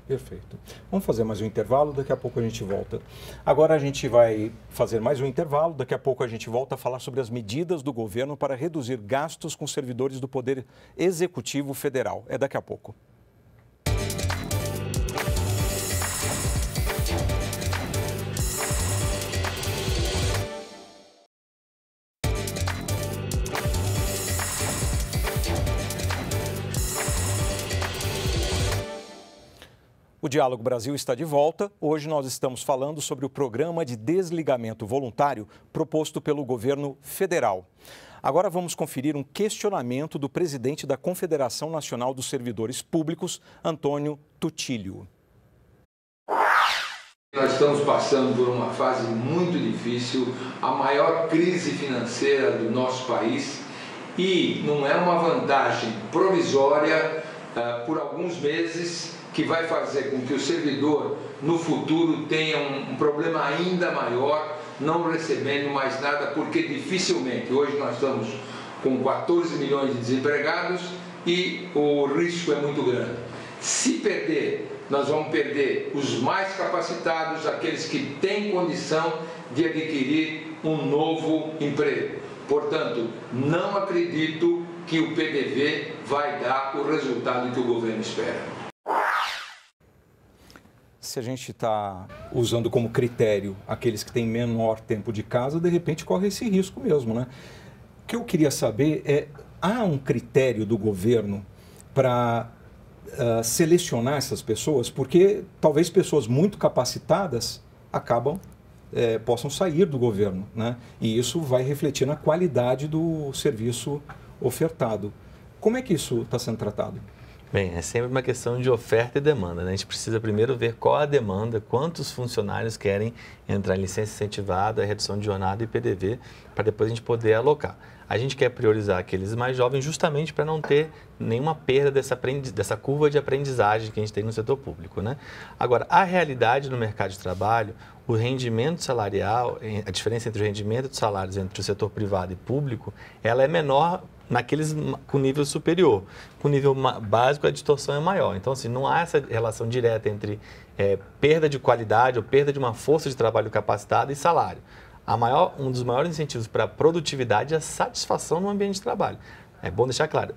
Perfeito. Vamos fazer mais um intervalo, daqui a pouco a gente volta. Agora a gente vai fazer mais um intervalo, daqui a pouco a gente volta a falar sobre as medidas do governo para reduzir gastos com servidores do Poder Executivo Federal. É daqui a pouco. O Diálogo Brasil está de volta. Hoje nós estamos falando sobre o programa de desligamento voluntário proposto pelo governo federal. Agora vamos conferir um questionamento do presidente da Confederação Nacional dos Servidores Públicos, Antônio Tutílio. Nós estamos passando por uma fase muito difícil, a maior crise financeira do nosso país, e não é uma vantagem provisória por alguns meses que vai fazer com que o servidor no futuro tenha um problema ainda maior, não recebendo mais nada, porque dificilmente, hoje nós estamos com 14 milhões de desempregados e o risco é muito grande. Se perder, nós vamos perder os mais capacitados, aqueles que têm condição de adquirir um novo emprego. Portanto, não acredito que o PDV vai dar o resultado que o governo espera. Se a gente está usando como critério aqueles que têm menor tempo de casa, de repente corre esse risco mesmo, né? O que eu queria saber há um critério do governo para selecionar essas pessoas? Porque talvez pessoas muito capacitadas possam sair do governo, né? E isso vai refletir na qualidade do serviço ofertado. Como é que isso está sendo tratado? Bem, é sempre uma questão de oferta e demanda, né? A gente precisa primeiro ver qual a demanda, quantos funcionários querem entrar em licença incentivada, redução de jornada e PDV, para depois a gente poder alocar. A gente quer priorizar aqueles mais jovens justamente para não ter nenhuma perda dessa curva de aprendizagem que a gente tem no setor público, né? Agora, a realidade no mercado de trabalho, o rendimento salarial, a diferença entre o rendimento de salários entre o setor privado e público, ela é menor naqueles com nível superior. Com nível básico, a distorção é maior. Então, assim, não há essa relação direta entre perda de qualidade ou perda de uma força de trabalho capacitada e salário. Um dos maiores incentivos para a produtividade é a satisfação no ambiente de trabalho. É bom deixar claro,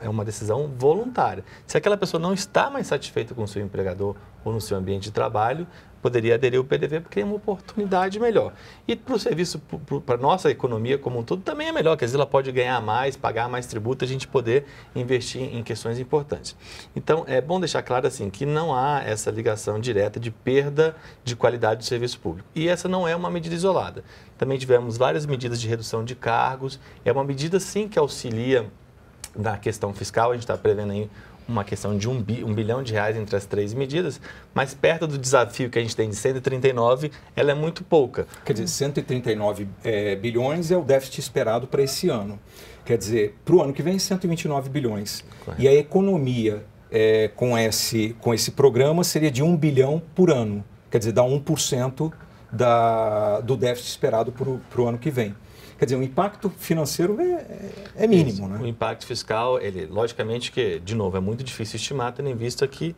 é uma decisão voluntária. Se aquela pessoa não está mais satisfeita com o seu empregador ou no seu ambiente de trabalho, poderia aderir ao PDV porque é uma oportunidade melhor. E para o serviço, para a nossa economia como um todo, também é melhor, que às vezes ela pode ganhar mais, pagar mais tributo, a gente poder investir em questões importantes. Então, é bom deixar claro assim, que não há essa ligação direta de perda de qualidade do serviço público. E essa não é uma medida isolada. Também tivemos várias medidas de redução de cargos. É uma medida, sim, que auxilia na questão fiscal. A gente está prevendo aí uma questão de R$ 1 bilhão entre as 3 medidas, mas perto do desafio que a gente tem de 139, ela é muito pouca. Quer dizer, 139 bilhões é o déficit esperado para esse ano. Quer dizer, para o ano que vem, 129 bilhões. Correto. E a economia com esse programa seria de 1 bilhão por ano. Quer dizer, dá 1% do déficit esperado para o ano que vem. Quer dizer, o impacto financeiro é mínimo, né? O impacto fiscal, logicamente que, de novo, é muito difícil estimar, tendo em vista que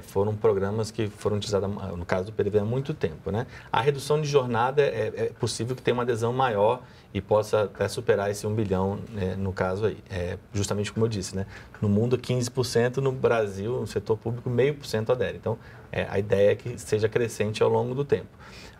foram programas que foram utilizados, no caso do PDV, há muito tempo, né? A redução de jornada é possível que tenha uma adesão maior e possa até superar esse 1 bilhão, no caso aí. Justamente como eu disse, né? No mundo, 15%, no Brasil, no setor público, 0,5% adere. Então, a ideia é que seja crescente ao longo do tempo.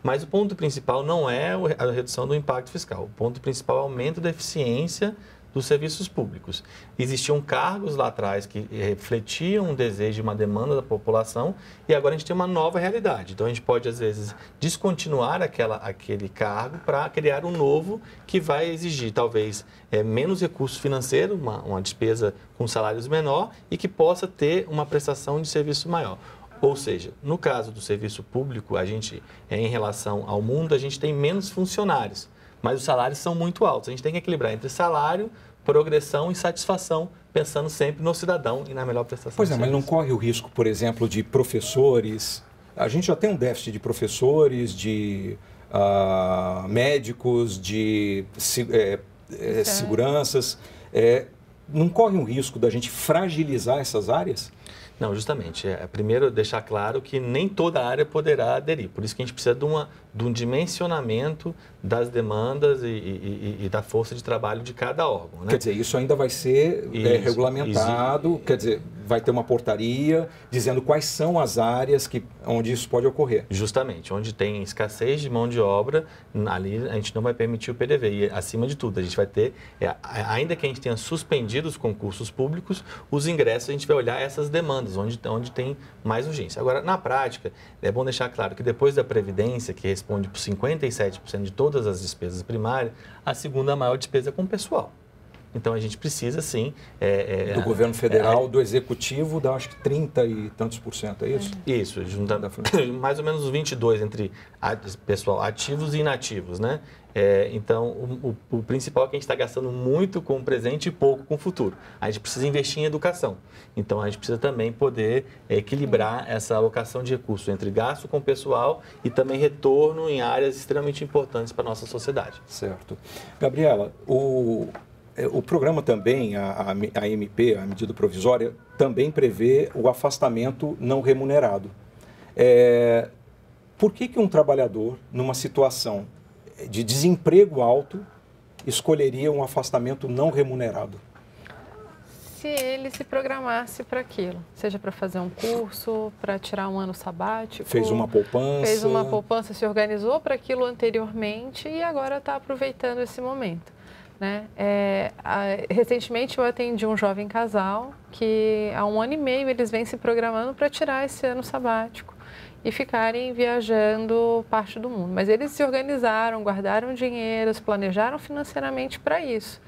Mas o ponto principal não é a redução do impacto fiscal. O ponto principal é o aumento da eficiência dos serviços públicos. Existiam cargos lá atrás que refletiam um desejo e uma demanda da população e agora a gente tem uma nova realidade. Então, a gente pode, às vezes, descontinuar aquele cargo para criar um novo que vai exigir, talvez, menos recurso financeiro, uma despesa com salários menor e que possa ter uma prestação de serviço maior. Ou seja, no caso do serviço público, a gente, em relação ao mundo, a gente tem menos funcionários, mas os salários são muito altos. A gente tem que equilibrar entre salário, progressão e satisfação, pensando sempre no cidadão e na melhor prestação. Pois é, mas não corre o risco, por exemplo, de professores. A gente já tem um déficit de professores, de médicos, de seguranças. Não corre um risco da gente fragilizar essas áreas? Não, justamente. Primeiro, deixar claro que nem toda área poderá aderir. Por isso que a gente precisa de um dimensionamento das demandas e da força de trabalho de cada órgão, né? Quer dizer, isso ainda vai ser regulamentado, quer dizer, vai ter uma portaria dizendo quais são as áreas onde isso pode ocorrer. Justamente, onde tem escassez de mão de obra, ali a gente não vai permitir o PDV. E, acima de tudo, a gente vai ter, ainda que a gente tenha suspendido os concursos públicos, os ingressos a gente vai olhar essas demandas, onde tem mais urgência. Agora, na prática, é bom deixar claro que depois da Previdência, que responde por 57% de todas as despesas primárias, a segunda maior despesa é com o pessoal. Então, a gente precisa, sim... do governo federal, do executivo, dá acho que 30 e tantos %, é isso? Isso, juntando mais ou menos os 22 entre pessoal ativos e inativos, né? Então, o principal é que a gente está gastando muito com o presente e pouco com o futuro. A gente precisa investir em educação. Então, a gente precisa também poder equilibrar essa alocação de recursos entre gasto com o pessoal e também retorno em áreas extremamente importantes para a nossa sociedade. Certo. Gabriela, o programa também, a MP, a medida provisória, também prevê o afastamento não remunerado. Por que um trabalhador, numa situação de desemprego alto, escolheria um afastamento não remunerado? Se ele se programasse para aquilo, seja para fazer um curso, para tirar um ano sabático. Fez uma poupança. Fez uma poupança, se organizou para aquilo anteriormente e agora está aproveitando esse momento. Né? Recentemente eu atendi um jovem casal que há 1 ano e meio eles vêm se programando para tirar esse ano sabático e ficarem viajando parte do mundo. Mas eles se organizaram, guardaram dinheiro, se planejaram financeiramente para isso.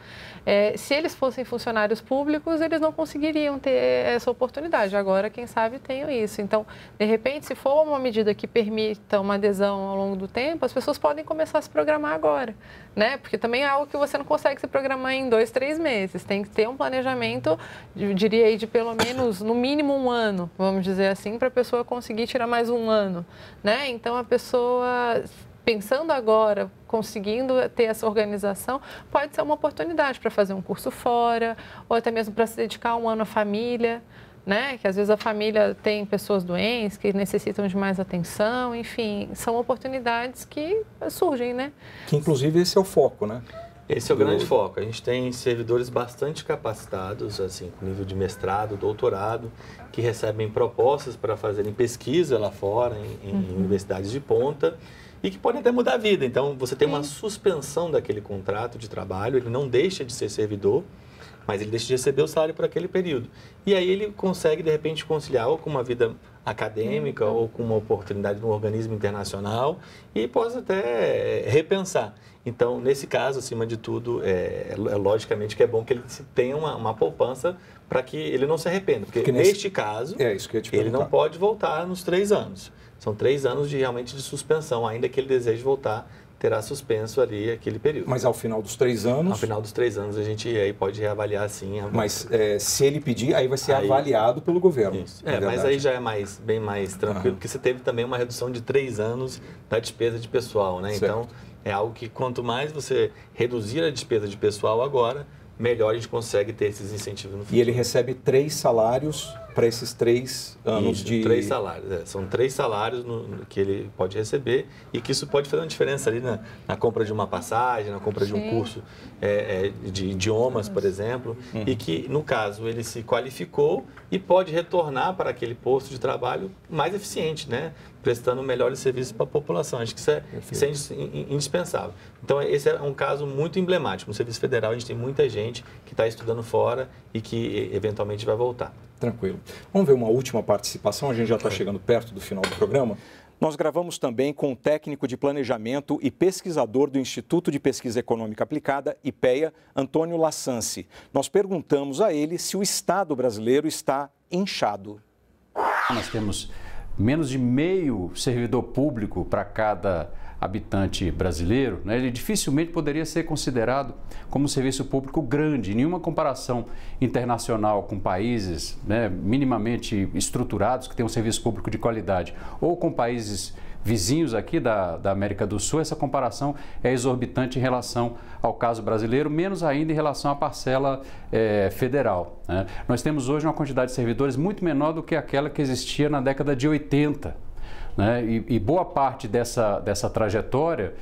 Se eles fossem funcionários públicos, eles não conseguiriam ter essa oportunidade. Agora, quem sabe, tenham isso. Então, de repente, se for uma medida que permita uma adesão ao longo do tempo, as pessoas podem começar a se programar agora, né? Porque também é algo que você não consegue se programar em 2, 3 meses. Tem que ter um planejamento, eu diria aí, de pelo menos, no mínimo 1 ano, vamos dizer assim, para a pessoa conseguir tirar mais 1 ano, né? Então, a pessoa pensando agora, conseguindo ter essa organização, pode ser uma oportunidade para fazer um curso fora, ou até mesmo para se dedicar um ano à família, né? Que às vezes a família tem pessoas doentes que necessitam de mais atenção, enfim, são oportunidades que surgem, né? Que inclusive esse é o foco, né? Esse é o grande foco. A gente tem servidores bastante capacitados, assim, com nível de mestrado, doutorado, que recebem propostas para fazerem pesquisa lá fora, em universidades de ponta, e que podem até mudar a vida. Então, você tem uma suspensão daquele contrato de trabalho, ele não deixa de ser servidor, mas ele deixa de receber o salário por aquele período. E aí ele consegue, de repente, conciliar ou com uma vida acadêmica ou com uma oportunidade no organismo internacional e pode até repensar. Então, nesse caso, acima de tudo, logicamente que é bom que ele tenha uma poupança para que ele não se arrependa. Porque neste caso, isso que eu ia te ele não pode voltar nos 3 anos. São 3 anos realmente de suspensão, ainda que ele deseje voltar, terá suspenso ali aquele período. Mas ao final dos 3 anos... Ao final dos 3 anos a gente aí pode reavaliar sim. Mas se ele pedir, aí vai ser avaliado pelo governo. Isso. Mas aí já é bem mais tranquilo, porque você teve também uma redução de 3 anos da despesa de pessoal, né? Certo. Então, é algo que quanto mais você reduzir a despesa de pessoal agora, melhor a gente consegue ter esses incentivos no futuro. E ele recebe 3 salários para esses 3 anos de... 3 salários. São 3 salários que ele pode receber e que isso pode fazer uma diferença ali na compra de uma passagem, na compra de um curso de idiomas, por exemplo, e que, no caso, ele se qualificou e pode retornar para aquele posto de trabalho mais eficiente, né? Prestando melhores serviços para a população. Acho que isso é indispensável. Então, esse é um caso muito emblemático. No Serviço Federal, a gente tem muita gente que está estudando fora e que, eventualmente, vai voltar. Tranquilo. Vamos ver uma última participação, a gente já está chegando perto do final do programa. Nós gravamos também com o técnico de planejamento e pesquisador do Instituto de Pesquisa Econômica Aplicada, IPEA, Antônio Lassanci. Nós perguntamos a ele se o Estado brasileiro está inchado. Nós temos menos de meio servidor público para cada habitante brasileiro, né? Ele dificilmente poderia ser considerado como um serviço público grande. Nenhuma comparação internacional com países, né, minimamente estruturados, que têm um serviço público de qualidade, ou com países vizinhos aqui da América do Sul, essa comparação é exorbitante em relação ao caso brasileiro, menos ainda em relação à parcela federal, né? Nós temos hoje uma quantidade de servidores muito menor do que aquela que existia na década de 80. Né? E boa parte dessa trajetória,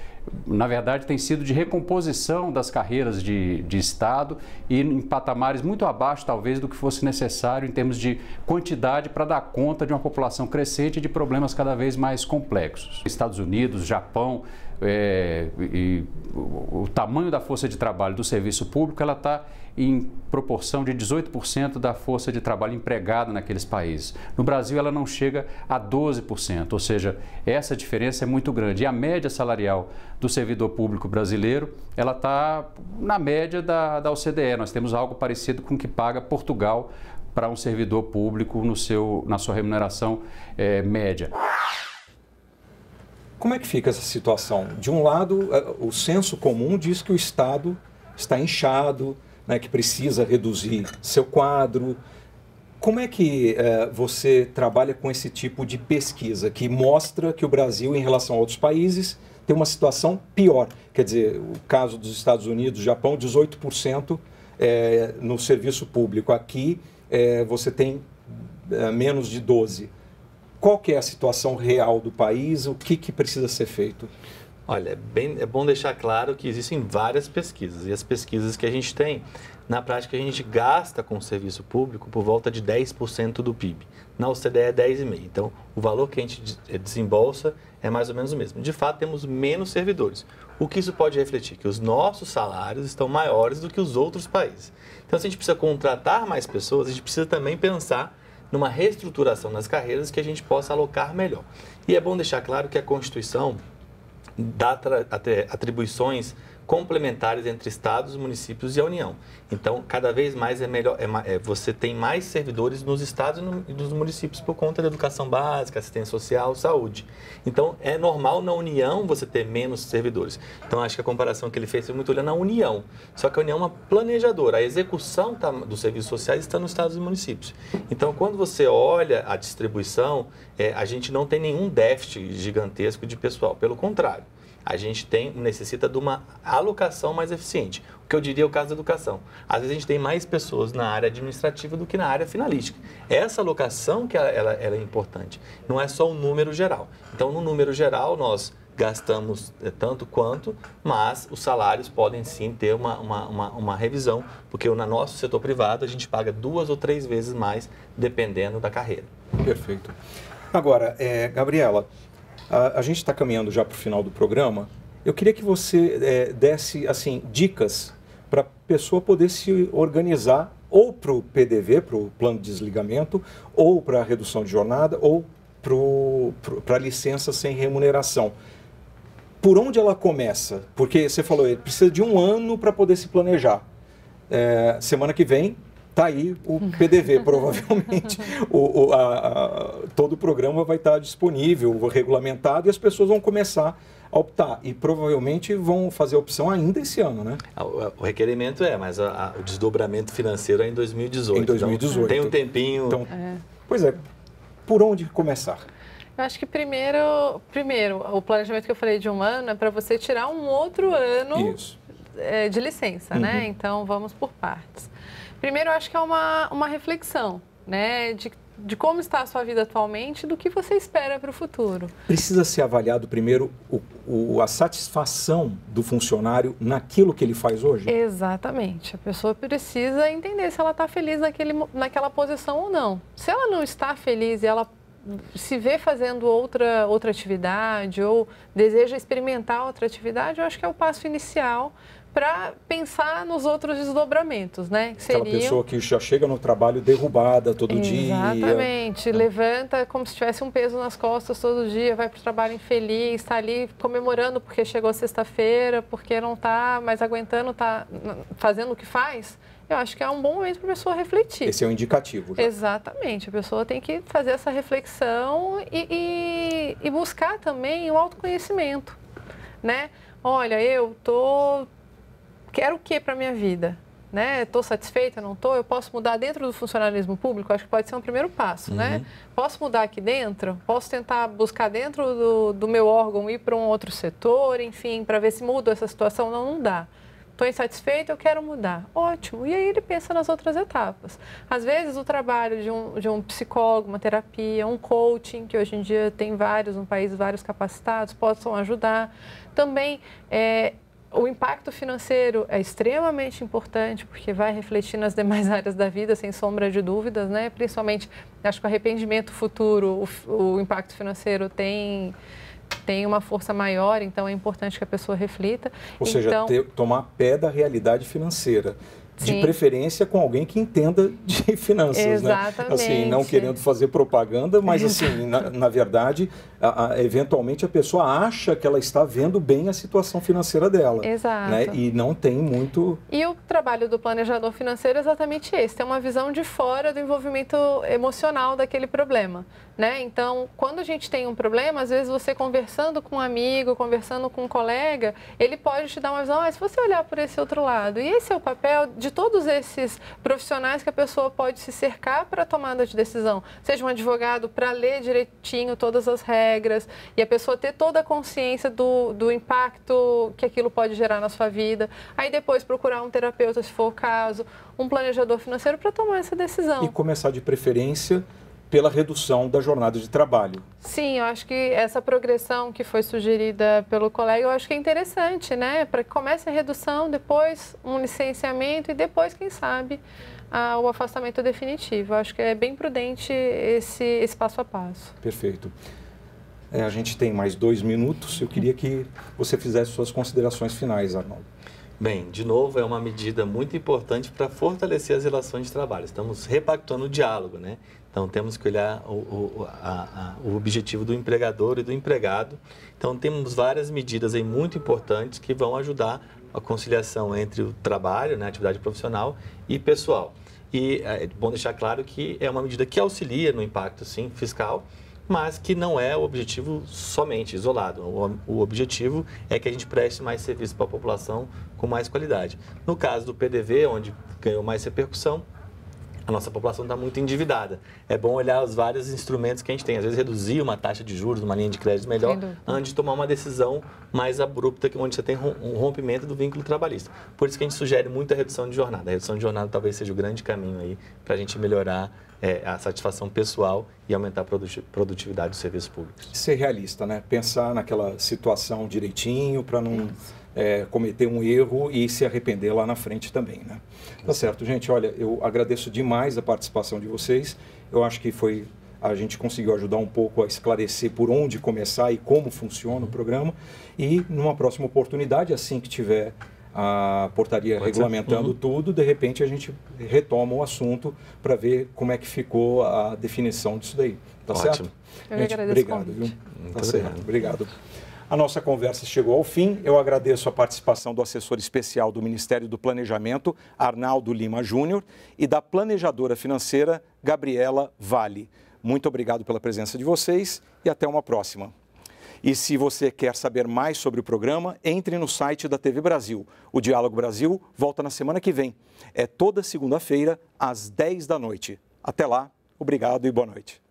na verdade, tem sido de recomposição das carreiras de Estado e em patamares muito abaixo, talvez, do que fosse necessário em termos de quantidade para dar conta de uma população crescente e de problemas cada vez mais complexos. Estados Unidos, Japão, o tamanho da força de trabalho do serviço público, ela está em proporção de 18% da força de trabalho empregada naqueles países. No Brasil, ela não chega a 12%, ou seja, essa diferença é muito grande. E a média salarial do servidor público brasileiro, ela está na média da OCDE. Nós temos algo parecido com o que paga Portugal para um servidor público na sua remuneração média. Como é que fica essa situação? De um lado, o senso comum diz que o Estado está inchado, né, que precisa reduzir seu quadro. Como é que você trabalha com esse tipo de pesquisa que mostra que o Brasil, em relação a outros países, tem uma situação pior? Quer dizer, o caso dos Estados Unidos, Japão, 18% no serviço público. Aqui você tem menos de 12%. Qual que é a situação real do país? O que precisa ser feito? Olha, é bom deixar claro que existem várias pesquisas. E as pesquisas que a gente tem, na prática, a gente gasta com o serviço público por volta de 10% do PIB. Na OCDE é 10,5%. Então, o valor que a gente desembolsa é mais ou menos o mesmo. De fato, temos menos servidores. O que isso pode refletir? Que os nossos salários estão maiores do que os outros países. Então, se a gente precisa contratar mais pessoas, a gente precisa também pensar numa reestruturação nas carreiras que a gente possa alocar melhor. E é bom deixar claro que a Constituição dá atribuições complementares entre estados, municípios e a União. Então, cada vez mais você tem mais servidores nos estados e nos municípios por conta da educação básica, assistência social, saúde. Então, é normal na União você ter menos servidores. Então, acho que a comparação que ele fez foi muito olhando a União. Só que a União é uma planejadora. A execução dos serviços sociais está nos estados e municípios. Então, quando você olha a distribuição, a gente não tem nenhum déficit gigantesco de pessoal. Pelo contrário. a gente necessita de uma alocação mais eficiente. O que eu diria é o caso da educação. Às vezes a gente tem mais pessoas na área administrativa do que na área finalística. Essa alocação que ela é importante, não é só o número geral. Então, no número geral, nós gastamos tanto quanto, mas os salários podem sim ter uma revisão, porque no nosso setor privado a gente paga 2 ou 3 vezes mais, dependendo da carreira. Perfeito. Agora, Gabriela, a gente está caminhando já para o final do programa. Eu queria que você desse assim, dicas para a pessoa poder se organizar ou para o PDV, para o plano de desligamento, ou para a redução de jornada, ou para a licença sem remuneração. Por onde ela começa? Porque você falou, ele precisa de 1 ano para poder se planejar. Semana que vem está aí o PDV, provavelmente. Todo o programa vai estar disponível, regulamentado, e as pessoas vão começar a optar. E provavelmente vão fazer a opção ainda esse ano, né? O requerimento mas o desdobramento financeiro é em 2018. Em 2018. Então, tem um tempinho. Então, pois é, por onde começar? Eu acho que primeiro, o planejamento que eu falei de 1 ano é para você tirar um outro ano de licença, né? Então, vamos por partes. Primeiro, eu acho que é uma reflexão, né? De como está a sua vida atualmente e do que você espera para o futuro. Precisa ser avaliado primeiro a satisfação do funcionário naquilo que ele faz hoje? Exatamente. A pessoa precisa entender se ela está feliz naquela posição ou não. Se ela não está feliz e ela se vê fazendo outra atividade ou deseja experimentar outra atividade, eu acho que é o passo inicial para pensar nos outros desdobramentos, né? Aquela pessoa que já chega no trabalho derrubada todo dia. Exatamente. Levanta como se tivesse um peso nas costas todo dia, vai para o trabalho infeliz, está ali comemorando porque chegou sexta-feira, porque não está mais aguentando, está fazendo o que faz. Eu acho que é um bom momento para a pessoa refletir. Esse é um indicativo. Já. Exatamente. A pessoa tem que fazer essa reflexão e buscar também o autoconhecimento, né? Olha, quero o que para a minha vida? Né? Estou satisfeita, não estou? Eu posso mudar dentro do funcionalismo público? Acho que pode ser um primeiro passo, né? Posso mudar aqui dentro? Posso tentar buscar dentro do meu órgão, ir para um outro setor, enfim, para ver se muda essa situação? Não dá. Estou insatisfeito, eu quero mudar. Ótimo. E aí ele pensa nas outras etapas. Às vezes o trabalho de um psicólogo, uma terapia, um coaching, que hoje em dia tem vários no país, vários capacitados, possam ajudar. Também o impacto financeiro é extremamente importante, porque vai refletir nas demais áreas da vida, sem sombra de dúvidas, né? Principalmente, acho que o arrependimento futuro, o impacto financeiro tem uma força maior, então é importante que a pessoa reflita. Ou seja, tomar pé da realidade financeira. De preferência com alguém que entenda de finanças, exatamente, né? Assim, não querendo fazer propaganda, mas assim, na verdade, eventualmente a pessoa acha que ela está vendo bem a situação financeira dela. Exato. Né? E não tem muito... E o trabalho do planejador financeiro é exatamente esse, ter uma visão de fora do envolvimento emocional daquele problema, né? Então, quando a gente tem um problema, às vezes você conversando com um amigo, conversando com um colega, ele pode te dar uma visão, se você olhar por esse outro lado, e esse é o papel de todos esses profissionais que a pessoa pode se cercar para a tomada de decisão. Seja um advogado para ler direitinho todas as regras e a pessoa ter toda a consciência do impacto que aquilo pode gerar na sua vida. Aí depois procurar um terapeuta, se for o caso, um planejador financeiro para tomar essa decisão. E começar de preferência pela redução da jornada de trabalho. Sim, eu acho que essa progressão que foi sugerida pelo colega, eu acho que é interessante, né? Para que comece a redução, depois um licenciamento e depois, quem sabe, o afastamento definitivo. Eu acho que é bem prudente esse passo a passo. Perfeito. A gente tem mais 2 minutos. Eu queria que você fizesse suas considerações finais, Arnaldo. Bem, de novo, é uma medida muito importante para fortalecer as relações de trabalho. Estamos repactuando o diálogo, né? Então, temos que olhar o objetivo do empregador e do empregado. Então, temos várias medidas aí muito importantes que vão ajudar a conciliação entre o trabalho, né, a atividade profissional e pessoal. E é bom deixar claro que é uma medida que auxilia no impacto, sim, fiscal, mas que não é o objetivo somente isolado. O objetivo é que a gente preste mais serviço para a população com mais qualidade. No caso do PDV, onde ganhou mais repercussão, a nossa população está muito endividada. É bom olhar os vários instrumentos que a gente tem. Às vezes, reduzir uma taxa de juros, uma linha de crédito melhor, antes de tomar uma decisão mais abrupta, onde você tem um rompimento do vínculo trabalhista. Por isso que a gente sugere muito a redução de jornada. A redução de jornada talvez seja o grande caminho aí para a gente melhorar a satisfação pessoal e aumentar a produtividade dos serviços públicos. Ser realista, né? Pensar naquela situação direitinho para não cometer um erro e se arrepender lá na frente também, né? Tá certo, gente. Olha, eu agradeço demais a participação de vocês. Eu acho que a gente conseguiu ajudar um pouco a esclarecer por onde começar e como funciona o programa. E numa próxima oportunidade, assim que tiver a portaria regulamentando tudo, de repente a gente retoma o assunto para ver como é que ficou a definição disso daí. Tá certo? Eu agradeço. Obrigado, viu? Tá certo. Obrigado. A nossa conversa chegou ao fim. Eu agradeço a participação do assessor especial do Ministério do Planejamento, Arnaldo Lima Júnior, e da planejadora financeira, Gabriela Vale. Muito obrigado pela presença de vocês e até uma próxima. E se você quer saber mais sobre o programa, entre no site da TV Brasil. O Diálogo Brasil volta na semana que vem. É toda segunda-feira, às 10 da noite. Até lá, obrigado e boa noite.